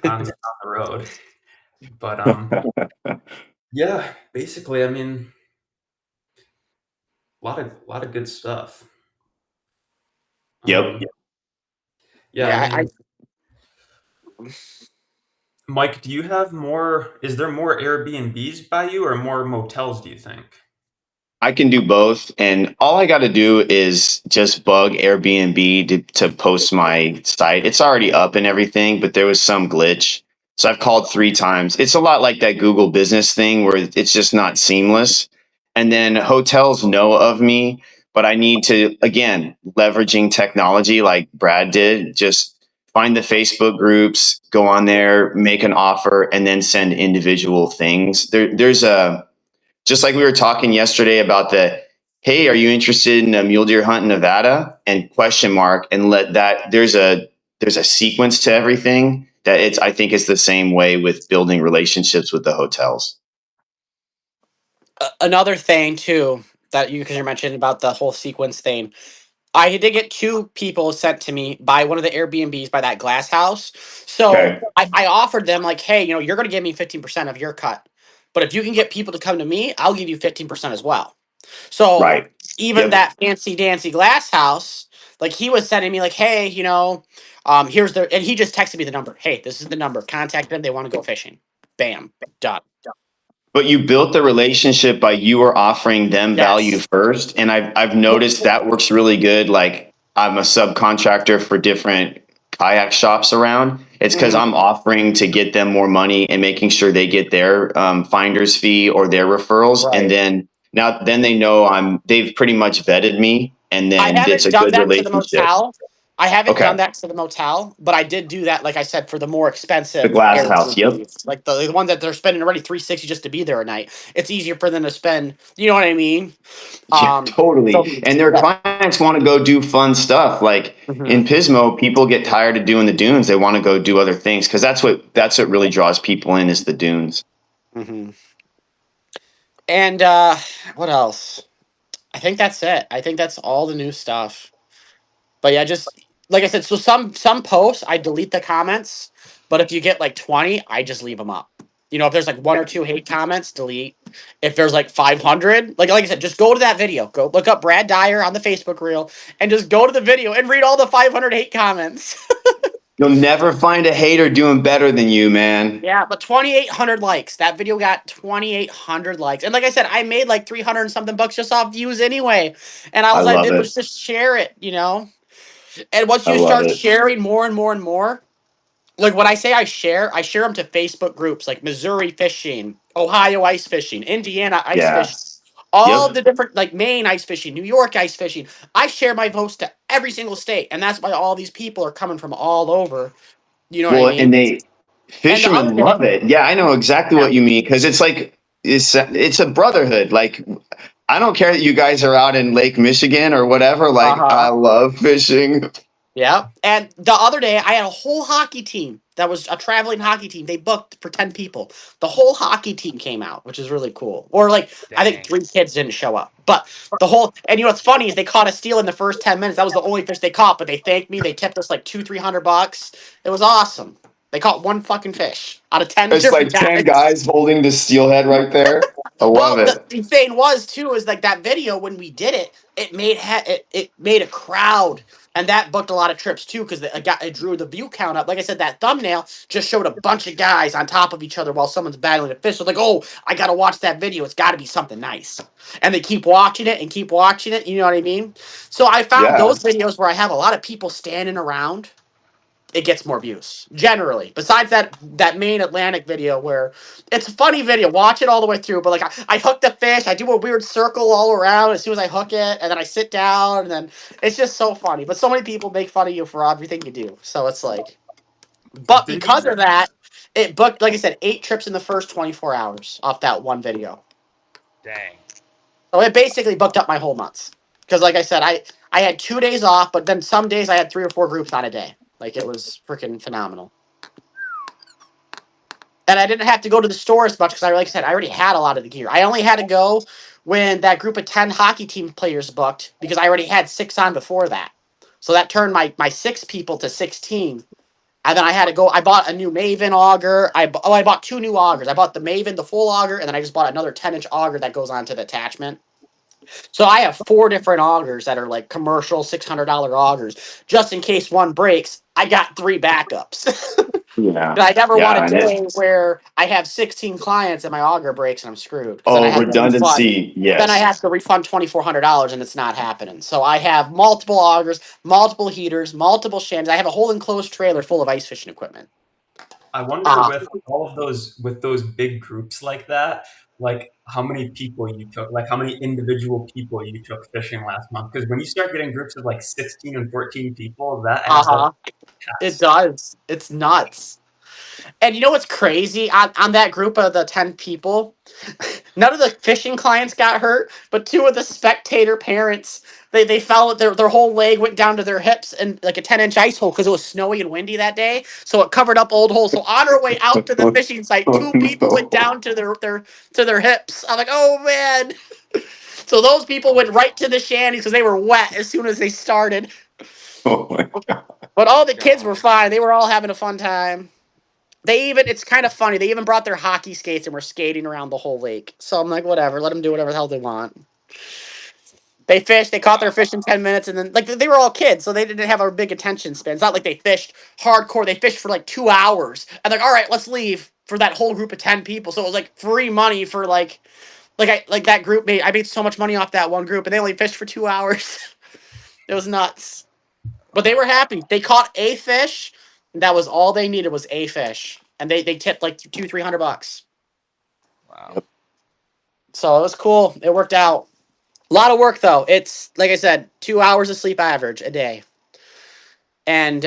on the road. But yeah, basically, I mean, a lot of good stuff. Yep. Yeah, I Yeah, mean, Mike, do you have more? Is there more Airbnbs by you or more motels, do you think? I can do both. And all I got to do is just bug Airbnb to post my site. It's already up and everything, but there was some glitch. So I've called 3 times. It's a lot like that Google business thing where it's just not seamless. And then hotels know of me, but I need to, again, leveraging technology like Brad did, just find the Facebook groups, go on there, make an offer, and then send individual things. There's a, just like we were talking yesterday about the, hey, are you interested in a mule deer hunt in Nevada, and question mark, and let that, there's a sequence to everything that it's, I think it's the same way with building relationships with the hotels. another thing too that you because you're mentioning about the whole sequence thing. I did get 2 people sent to me by one of the Airbnbs by that glass house. So Okay. I offered them like, hey, you're going to give me 15% of your cut, but if you can get people to come to me, I'll give you 15% as well. So Right. even Yep. that fancy dancy glass house, like he was sending me like, hey, here's the, and he just texted me the number. Hey, this is the number. Contact them. They want to go fishing. Bam, done. But you built the relationship by you were offering them value Yes. first. And I've noticed that works really good. Like I'm a subcontractor for different kayak shops around. It's because Mhm. I'm offering to get them more money and making sure they get their finder's fee or their referrals. And Right. then they know they've pretty much vetted me. And I then it's haven't a done good that to the relationship. motel. I haven't done Okay. that to the motel, but I did do that, like I said, for the more The expensive glass house. Yep. Airbnbs, like the ones that they're spending already 360 just to be there a night. It's easier for them to spend. You know what I mean? Yeah, So totally. And their yeah. clients want to go do fun stuff. Like Hmm. in Pismo, people get tired of doing the dunes. They want to go do other things because that's what really draws people in is the dunes. Hmm. And what else? I think that's it. I think that's all the new stuff. But yeah, just like I said, so some posts I delete the comments, but if you get like 20, I just leave them up. If there's like 1 or 2 hate comments, delete. If there's like 500, like I said, just go to that video. Go look up Brad Dyer on the Facebook reel and just go to the video and read all the 500 hate comments. You'll never find a hater doing better than you, man. Yeah, but 2,800 likes. That video got 2,800 likes. And like I said, I made like 300 and something bucks just off views anyway. And I all I love did was it. just share it. And once I you love start it. sharing more and more and more, like when I say I share them to Facebook groups like Missouri fishing, Ohio ice fishing, Indiana ice Yeah. fishing, all Yep. the different like Maine ice fishing, New York ice fishing. I share my posts to every single state, and that's why all these people are coming from all over. You know what I Well, and mean? they And the other fishermen day, love it. Yeah, I know exactly yeah, what you mean because it's like it's a brotherhood. Like I don't care that you guys are out in Lake Michigan or whatever. uh Like I huh. love fishing. Yeah. And the other day, I had a whole hockey team that was a traveling hockey team. They booked for 10 people. The whole hockey team came out, which is really cool. Or, like, I think Dang. 3 kids didn't show up. But and what's funny is they caught a steal in the first 10 minutes. That was the only fish they caught, but they thanked me. They tipped us like 200-300 bucks. It was awesome. They caught one fucking fish out of 10 It's like different 10 guys. guys holding the steelhead right there. I love Well, the it. thing was too is like that video when we did it, it made a crowd, and that booked a lot of trips too because it drew the view count up. Like I said, that thumbnail just showed a bunch of guys on top of each other while someone's battling a fish. So like, oh, I gotta watch that video. It's got to be something nice, and they keep watching it and keep watching it. You know what I mean? So I found Yeah. those videos where I have a lot of people standing around, it gets more views generally. Besides that main Atlantic video where it's a funny video, watch it all the way through. But like I hook the fish, I do a weird circle all around as soon as I hook it, and then I sit down, and then it's just so funny. But so many people make fun of you for everything you do, so it's like. But Didn't because you? of that, it booked like I said 8 trips in the first 24 hours off that one video. Dang. So it basically booked up my whole month. Because like I said, I had 2 days off, but then some days I had 3 or 4 groups on a day. Like it was freaking phenomenal. And I didn't have to go to the store as much because like I said, I already had a lot of the gear. I only had to go when that group of 10 hockey team players booked because I already had 6 on before that. So that turned my 6 people to 16. And then I had to go. I bought a new Maven auger. I bought two new augers. I bought the Maven, the full auger, and then I just bought another 10-inch auger that goes onto the attachment. So I have four different augers that are like commercial $600 augers. Just in case one breaks, I got three backups. Yeah. I never Yeah. want a And day where I have 16 clients and my auger breaks and I'm screwed. Because then I oh, have to refund. redundancy. Then I Yes. have to refund $2,400 and it's not happening. So I have multiple augers, multiple heaters, multiple shams. I have a whole enclosed trailer full of ice fishing equipment. I wonder with all of those with those big groups like that, like how many people you took, like how many individual people you took fishing last month. Because when you start getting groups of like 16 and 14 people, that adds up Uh-huh. It fast. does. It's nuts. And you know what's crazy? On that group of the 10 people, none of the fishing clients got hurt, but two of the spectator parents, they fell, their whole leg went down to their hips and like a 10-inch ice hole because it was snowy and windy that day. So it covered up old holes. So on our way out to the fishing site, Oh, two people went down to their hips. I'm like, oh man. So those people went right to the shanties because they were wet as soon as they started. oh my God. But all the kids were God. fine. They were all having a fun time. It's kind of funny. They even brought their hockey skates and were skating around the whole lake. So I'm like, whatever, let them do whatever the hell they want. They fished, they caught their fish in 10 minutes, and then, like, they were all kids, so they didn't have a big attention span. It's not like they fished hardcore. They fished for like 2 hours. And, like, all right, let's leave for that whole group of 10 people. So it was like free money for, like that group I made so much money off that one group, and they only fished for 2 hours. It was nuts. But they were happy. They caught a fish. And that was all they needed was a fish. And they tipped like $200-300. Wow. So it was cool. It worked out. A lot of work though. It's like I said, 2 hours of sleep average a day. And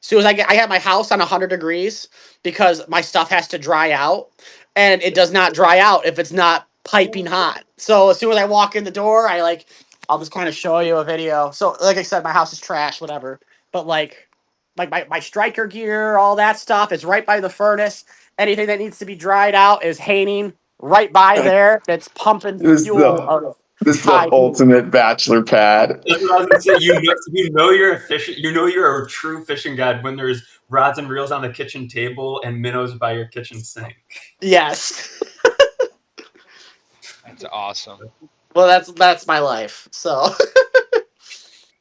soon as I have my house on 100 degrees because my stuff has to dry out, and it does not dry out if it's not piping hot. So as soon as I walk in the door, I'll just kind of show you a video. So like I said, my house is trash, whatever. But like my striker gear, all that stuff is right by the furnace. Anything that needs to be dried out is hanging right by there. That's pumping This is fuel the out of this is the high heat. ultimate bachelor pad. That's what I was gonna say. You know you're a fish. You know you're a true fishing guide when there's rods and reels on the kitchen table and minnows by your kitchen sink. Yes. That's awesome. Well, that's my life. So,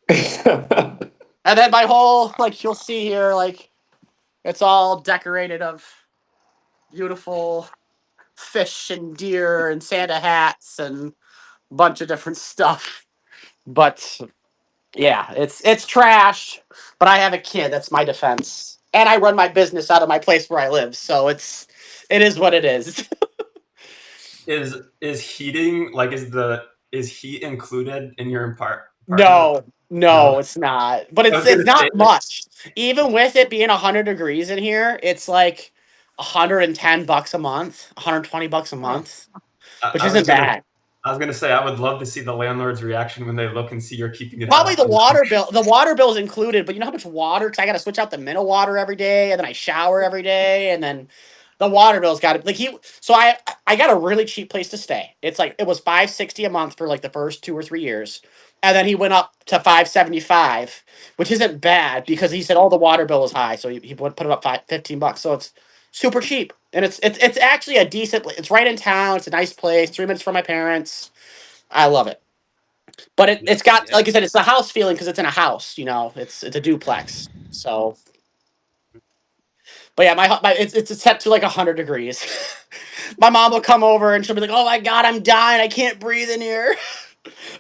and then my whole you'll see here it's all decorated of beautiful fish and deer and Santa hats and a bunch of different stuff. But yeah, it's trash. But I have a kid. That's my defense, and I run my business out of my place where I live. So it is what it is. Is heating like is heat included in your apartment? No, no, No. it's not. But I it's was gonna it's say not much. Even with it being 100 degrees in here, it's like $110 a month, $120 a Huh. month, I, which I was isn't gonna bad. I was gonna say I would love to see the landlord's reaction when they look and see you're keeping it Probably up. the water bill. The water bill is included, but you know how much water? Because I got to switch out the mineral water every day, and then I shower every day, and then the water bill's got to like he. So I got a really cheap place to stay. It's like it was $560 a month for like the first 2 or 3 years, and then he went up to $575, which isn't bad because he said all the water bill was high, so he put it up $15. So it's super cheap, and it's actually a decent. It's right in town. It's a nice place. 3 minutes from my parents. I love it. But it's got, Yeah. like I said, it's a house feeling because it's in a house. It's a duplex. So, but yeah, my it's set to like 100 degrees. My mom will come over and she'll be like, "Oh my god, I'm dying. I can't breathe in here."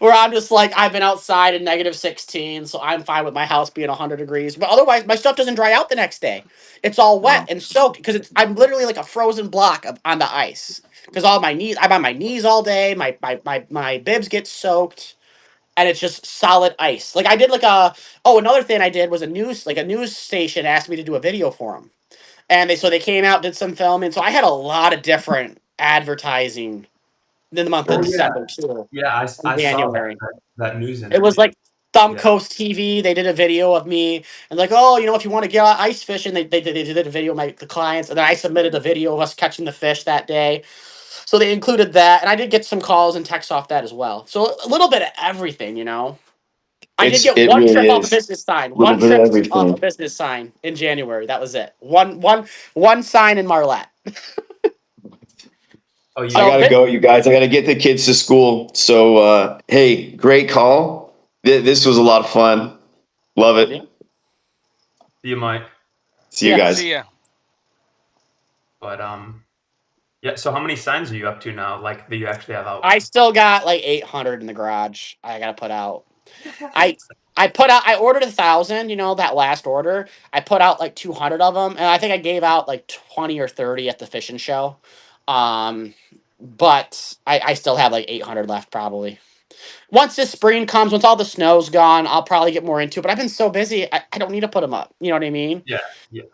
Where I'm just like, I've been outside in -16, so I'm fine with my house being 100 degrees. But otherwise, my stuff doesn't dry out the next day. It's all wet and soaked because I'm literally like a frozen block on the ice. Because all my knees, I'm on my knees all day. My bibs get soaked, and it's just solid ice. Like I did another thing I did was a news station asked me to do a video for them. And they came out, did some filming. So I had a lot of different advertising in the month of Oh yeah, December too. yeah. In I saw January. that news It was interview. like Thumb Yeah. Coast TV. They did a video of me and like, oh, if you want to get out ice fishing, they did a video of the clients, and then I submitted a video of us catching the fish that day. So they included that, and I did get some calls and texts off that as well. So a little bit of everything. I did It get one really trip off a is business sign. a little One bit of trip off a everything. business sign in January. That was it. One sign in Marlette. Oh, I So you gotta go, you guys. I gotta get the kids to school. So, hey, great call. This was a lot of fun. Love yeah. it. you might, See See you ya. guys. See ya. but yeah. So how many signs are you up to now? Like that you actually have out? I still got like 800 in the garage. I gotta put out. I I put out. I ordered 1,000. You know that last order. I put out like 200 of them, and I think I gave out like 20 or 30 at the fishing show. Um, but I still have like 800 left probably. Once this spring comes, once all the snow's gone, I'll probably get more into it. But I've been so busy, I don't need to put them up. You know what I mean? Yeah, yeah,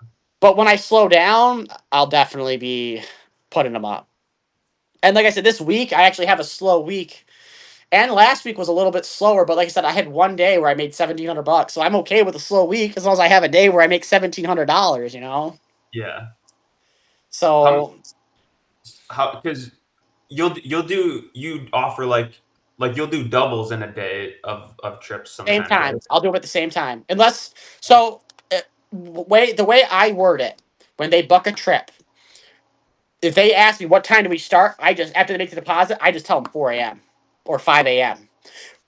But when I slow down, I'll definitely be putting them up. And like I said, this week I actually have a slow week. And last week was a little bit slower, but like I said, I had one day where I made $1,700, so I'm okay with a slow week as long as I have a day where I make $1,700. You know, yeah. How so because you offer like you'll do doubles in a day of trips same sometimes, right? time, I'll do it at the same time, unless so. The way I word it when they book a trip, if they ask me what time do we start, I just after they make the deposit, I just tell them 4 a.m. or 5 a.m.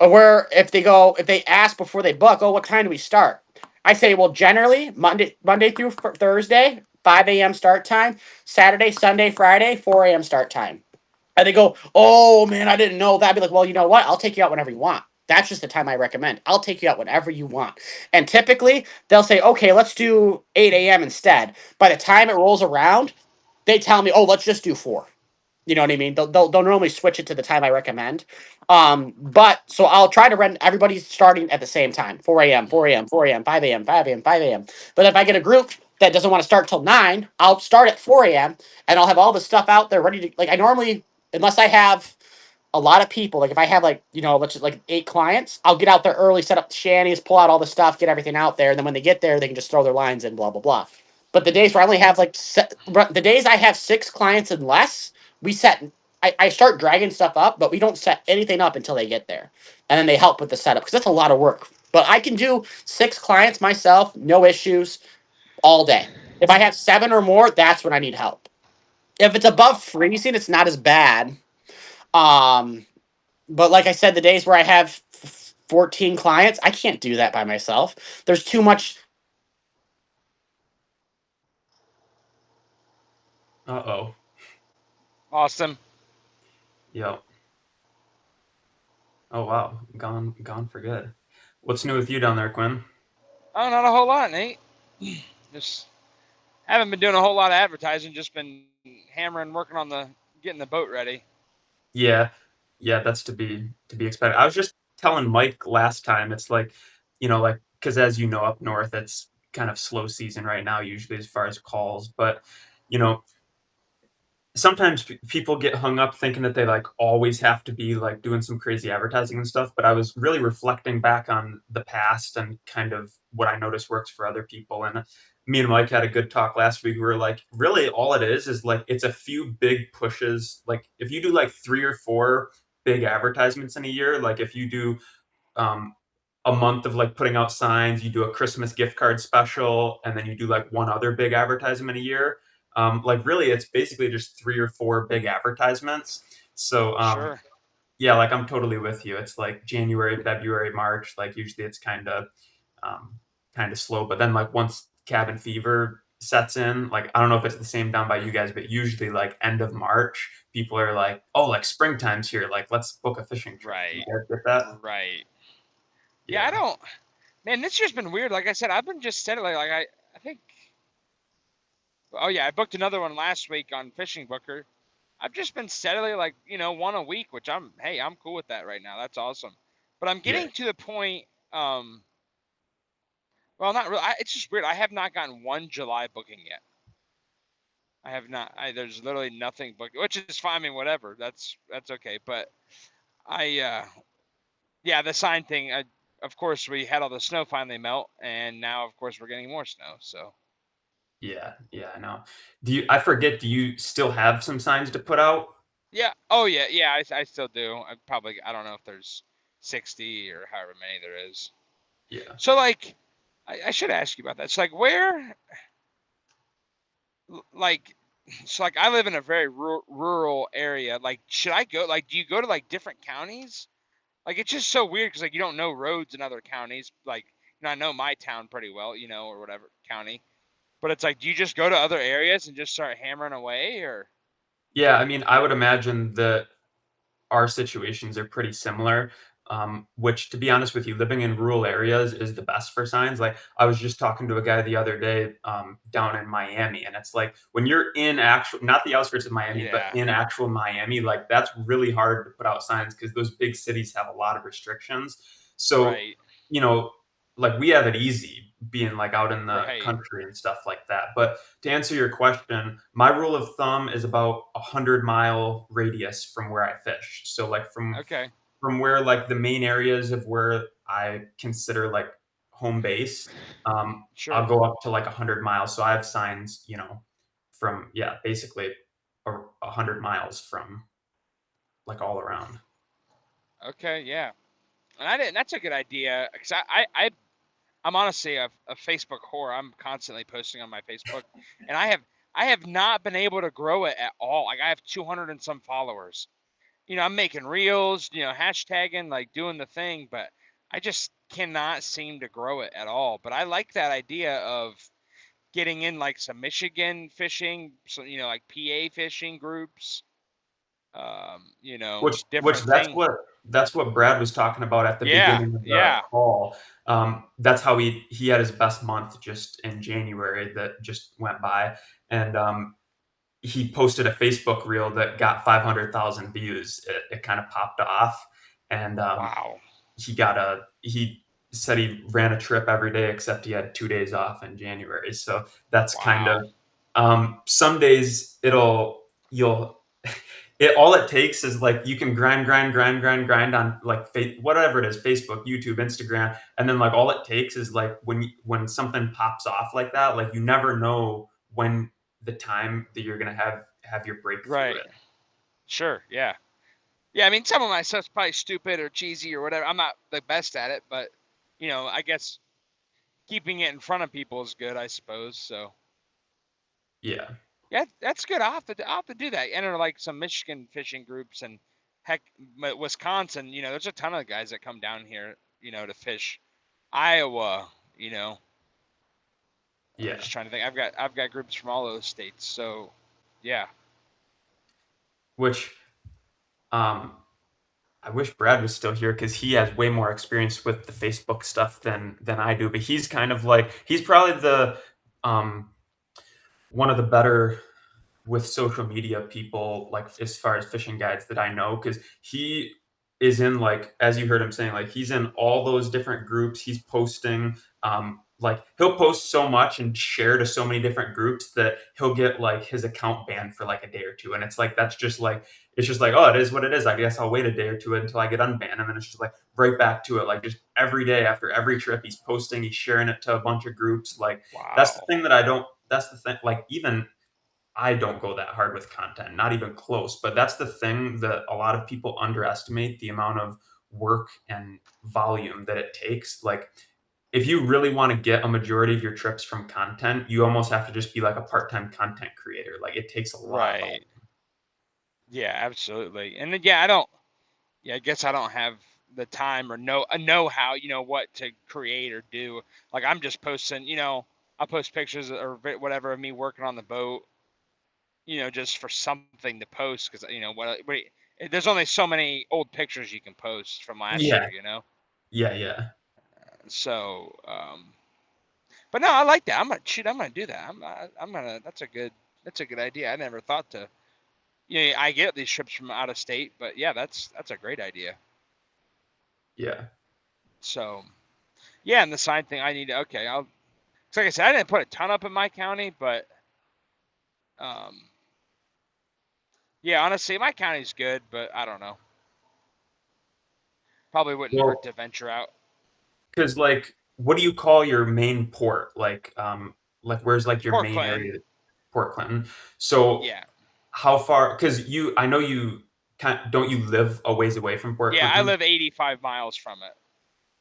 Or where if they ask before they book, oh, what time do we start? I say, well, generally Monday through Thursday, 5 a.m. start time. Saturday, Sunday, Friday, 4 a.m. start time. And they go, oh man, I didn't know that. I'd be like, well, you know what? I'll take you out whenever you want. That's just the time I recommend. I'll take you out whenever you want. And typically they'll say, okay, let's do 8 a.m. instead. By the time it rolls around, they tell me, oh, let's just do 4. You know what I mean? They'll normally switch it to the time I recommend. But so I'll try to rent everybody's starting at the same time 4 a.m., 4 a.m., 4 a.m., 5 a.m., 5 a.m., 5 a.m. But if I get a group that doesn't want to start till 9, I'll start at 4 a.m. and I'll have all the stuff out there ready to, like, I normally, unless I have a lot of people, like if I have like, you know, let's just like 8 clients, I'll get out there early, set up the shanties, pull out all the stuff, get everything out there. And then when they get there, they can just throw their lines in, blah, blah, blah. But the days where I only have like, the days I have 6 clients and less, we set I start dragging stuff up, but we don't set anything up until they get there. And then they help with the setup because that's a lot of work. But I can do 6 clients myself, no issues, all day. If I have 7 or more, that's when I need help. If it's above freezing, it's not as bad. Um, but like I said, the days where I have 14 clients, I can't do that by myself. There's too much. Uh-oh. Awesome. Yep. Oh wow, gone for good. What's new with you down there, Quinn? Oh, not a whole lot, Nate. Just haven't been doing a whole lot of advertising. Just been hammering, working on getting the boat ready. Yeah, yeah, that's to be expected. I was just telling Mike last time. It's like, like because as you know, up north, it's kind of slow season right now, usually as far as calls. But you know, sometimes people get hung up thinking that they like always have to be like doing some crazy advertising and stuff, but I was really reflecting back on the past and kind of what I noticed works for other people. And me and Mike had a good talk last week. We were like, really all it is like it's a few big pushes. Like if you do like 3 or 4 big advertisements in a year, like if you do um a month of like putting out signs, you do a Christmas gift card special, and then you do like one other big advertisement a year. Like really, it's basically just 3 or 4 big advertisements. So Sure. yeah, like I'm totally with you. It's like January, February, March. Like usually it's um, kind of slow, but then like once cabin fever sets in, like I don't know if it's the same down by you guys, but usually like end of March, people are like, oh, like springtime's here. Like let's book a fishing trip. You Right. guys get that? Right. Yeah, I Yeah. don't. Man, this year's been weird. Like I said, I've been just steadily. Like I think. Oh yeah, I booked another one last week on Fishing Booker. I've just been steadily like one a week, which I'm cool with that right now. That's awesome. But I'm Yeah. getting to the point. Well, not really. It's just weird. I have not gotten one July booking yet. I have not. There's literally nothing booked, which is fine. I mean, whatever. That's okay. But yeah, the sign thing. Of course, we had all the snow finally melt, and now, of course, we're getting more snow. So Yeah, yeah, I know. I forget, do you still have some signs to put out? yeah. Oh yeah, yeah. I still do. I don't know if there's 60 or however many there is. Yeah. So like, I should ask you about that. It's like where, like, so like I live in a very rural area. Like, should I go? Like, do you go to like different counties? Like, it's just so weird because like you don't know roads in other counties. Like, I know my town pretty well, or whatever county. But it's like, do you just go to other areas and just start hammering away, or? Yeah, I mean, I would imagine that our situations are pretty similar. Which, to be honest with you, living in rural areas is the best for signs. Like, I was just talking to a guy the other day down in Miami, and it's like when you're in actual, not the outskirts of Miami, but Yeah. in actual Miami, like that's really hard to put out signs because those big cities have a lot of restrictions. So, Right. you know, like we have it easy being like out in the Right. country and stuff like that. But to answer your question, my rule of thumb is about 100-mile radius from where I fish. So like Okay. from where like the main areas of where I consider like home base, I'll Sure. go up to like 100 miles. So I have signs, from basically 100 miles from like all around. Okay. Yeah. And I didn't. That's a good idea because I'm honestly a Facebook whore. I'm constantly posting on my Facebook, and I have not been able to grow it at all. Like I have 200 and some followers. I'm making reels, hashtagging, like doing the thing, but I just cannot seem to grow it at all. But I like that idea of getting in like some Michigan fishing, so like PA fishing groups, Which different thing. that's what Brad was talking about at the Yeah, beginning of the yeah. call. That's how he had his best month just in January that just went by, and he posted a Facebook reel that got 500,000 views. It kind of popped off, and Wow. he said he ran a trip every day except he had 2 days off in January. So that's kind of Wow. some days you'll all it takes is like you can grind on like whatever it is, Facebook, YouTube, Instagram, and then like all it takes is like when something pops off like that, like you never know when the time that you're gonna have your breakthrough Right. Sure. Yeah. Yeah. I mean, some of my stuff's probably stupid or cheesy or whatever. I'm not the best at it, but I guess keeping it in front of people is good, I suppose. So Yeah. yeah, that's good. I'll have to do that. Enter like some Michigan fishing groups and heck, Wisconsin. There's a ton of guys that come down here, to fish. Iowa. I'm Yeah. just trying to think. I've got groups from all those states. So yeah. Which um I wish Brad was still here because he has way more experience with the Facebook stuff than I do. But he's kind of like he's probably the um one of the better with social media people, like as far as fishing guides that I know, because he is in, like, as you heard him saying, like he's in all those different groups. He's posting, like he'll post so much and share to so many different groups that he'll get like his account banned for like a day or two. And it's like that's just like it's just like, oh, it is what it is. I guess I'll wait a day or two until I get unbanned. And then it's just like right back to it. Like just every day after every trip, he's posting, he's sharing it to a bunch of groups. Like that's the Wow. thing that I don't that's the thing. Like even I don't go that hard with content, not even close. But that's the thing that a lot of people underestimate the amount of work and volume that it takes. Like, if you really want to get a majority of your trips from content, you almost have to just be like a part-time content creator. Like, it takes a lot of volume. Right. Yeah, absolutely. And then, yeah, I don't. Yeah, I guess I don't have the time or know how, what to create or do. Like I'm just posting, I'll post pictures or whatever of me working on the boat, just for something to post because there's only so many old pictures you can post from last Yeah, year. yeah, yeah, So, but no, I like that. I'm gonna do that. I'm gonna. That's a good idea. I never thought to. I get these trips from out of state, but yeah, that's a great idea. yeah. So, yeah, and the sign thing, I need to. Okay, I'll. 'Cause like I said, I didn't put a ton up in my county, but um, yeah, honestly, my county's good, but I don't know. Probably wouldn't hurt Well, to venture out. because like, what do you call your main port? Like where's like your Port main Clinton. area? Port Clinton. So Yeah, how far? Because I know you don't you live a ways away from Port yeah, I Clinton? live 85 miles from it.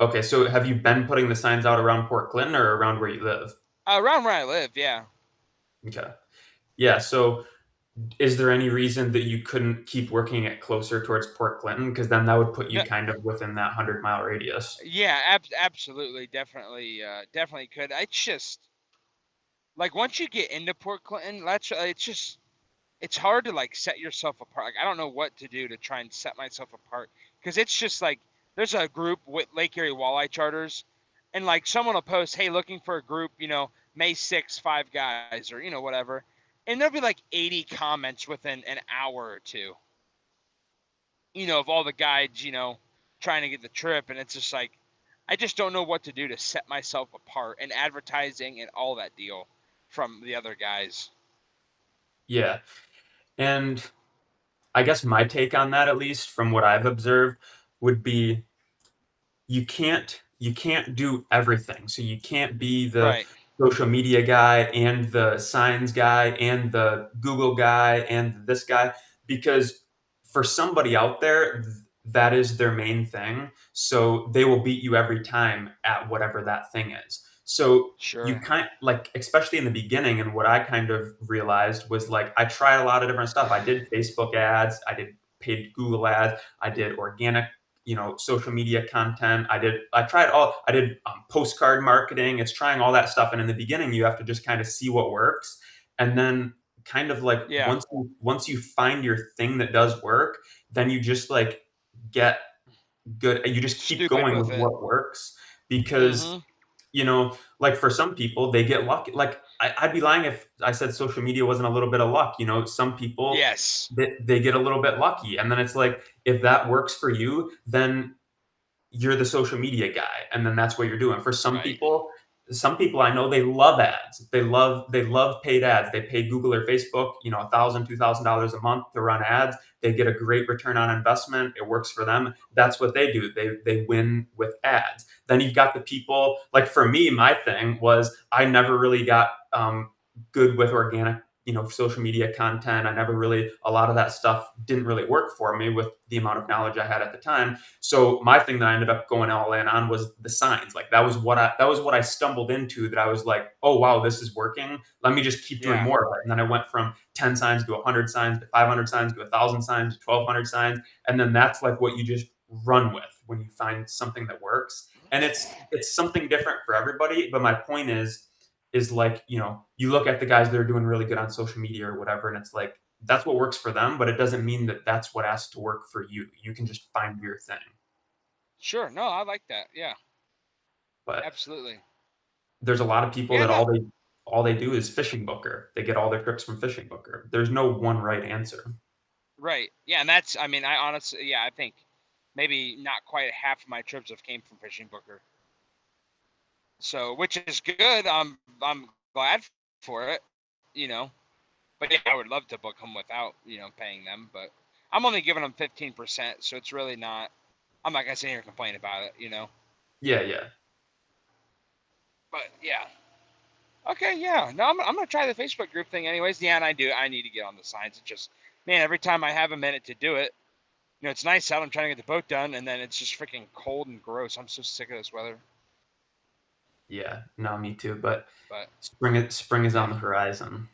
Okay, so have you been putting the signs out around Port Clinton or around where you live? Around where I live, yeah. Okay. Yeah, so is there any reason that you couldn't keep working it closer towards Port Clinton? Because then that would put you No, kind of within that 100-mile radius. yeah, absolutely, definitely, definitely could. It's just like once you get into Port Clinton, it's just it's hard to like set yourself apart. Like I don't know what to do to try and set myself apart because it's just like there's a group with Lake Erie Walleye Charters, and like someone will post, "Hey, looking for a group, May 6th, 5 guys," or whatever, and there'll be like 80 comments within an hour or two, of all the guides, trying to get the trip, and it's just like I just don't know what to do to set myself apart and advertising and all that deal from the other guys. Yeah. And I guess my take on that, at least from what I've observed, would be you can't do everything. So you can't be the Right. social media guy and the signs guy and the Google guy and this guy because for somebody out there that is their main thing. So they will beat you every time at whatever that thing is. So you Sure. kind like especially in the beginning and what I kind of realized was like I tried a lot of different stuff. I did Facebook ads, I did paid Google ads, I did organic social media content. I did postcard marketing. It's trying all that stuff. And in the beginning, you have to just kind of see what works. And then kind of like Yeah. once you find your thing that does work, then you just like get good. You just keep Stupid going with with it. what works because Mm-hmm. like for some people, they get lucky. Like I'd be lying if I said social media wasn't a little bit of luck. Some people Yes. they get a little bit lucky, and then it's like if that works for you, then you're the social media guy, and then that's what you're doing. For Right. some people I know they love ads. They love paid ads. They pay Google or Facebook, $1,000, $2,000 a month to run ads. They get a great return on investment. It works for them. That's what they do. They win with ads. Then you've got the people like for me, my thing was I never really got good with organic social media content. I never really a lot of that stuff didn't really work for me with the amount of knowledge I had at the time. So my thing that I ended up going all in on was the signs. Like that was what I stumbled into that I was like, oh wow, this is working. Let me just keep doing Yeah. more of it. And then I went from 10 signs to 100 signs to 500 signs to 1,000 signs to 1,200 signs. And then that's like what you just run with when you find something that works. And it's something different for everybody. But my point is like, you look at the guys that are doing really good on social media or whatever, and it's like that's what works for them, but it doesn't mean that that's what has to work for you. You can just find your thing. Sure. No, I like that. Yeah. But Absolutely. there's a lot of people Yeah. that No. all they do is fishing booker. They get all their trips from fishing booker. There's no one right answer. Right. Yeah. And that's. I mean, I honestly. Yeah. I think maybe not quite half of my trips have came from fishing Booker. So, which is good. I'm glad for it. You know. But yeah, I would love to book them without paying them. But I'm only giving them 15%, so it's really not. I'm not gonna sit here and complain about it. Yeah, yeah. But yeah. Okay, yeah. No, I'm gonna try the Facebook group thing anyways. Yeah, and I do. I need to get on the signs. It's just, man, every time I have a minute to do it, it's nice out. I'm trying to get the boat done, and then it's just freaking cold and gross. I'm so sick of this weather. Yeah. No, me too. But But spring is yeah, on the horizon.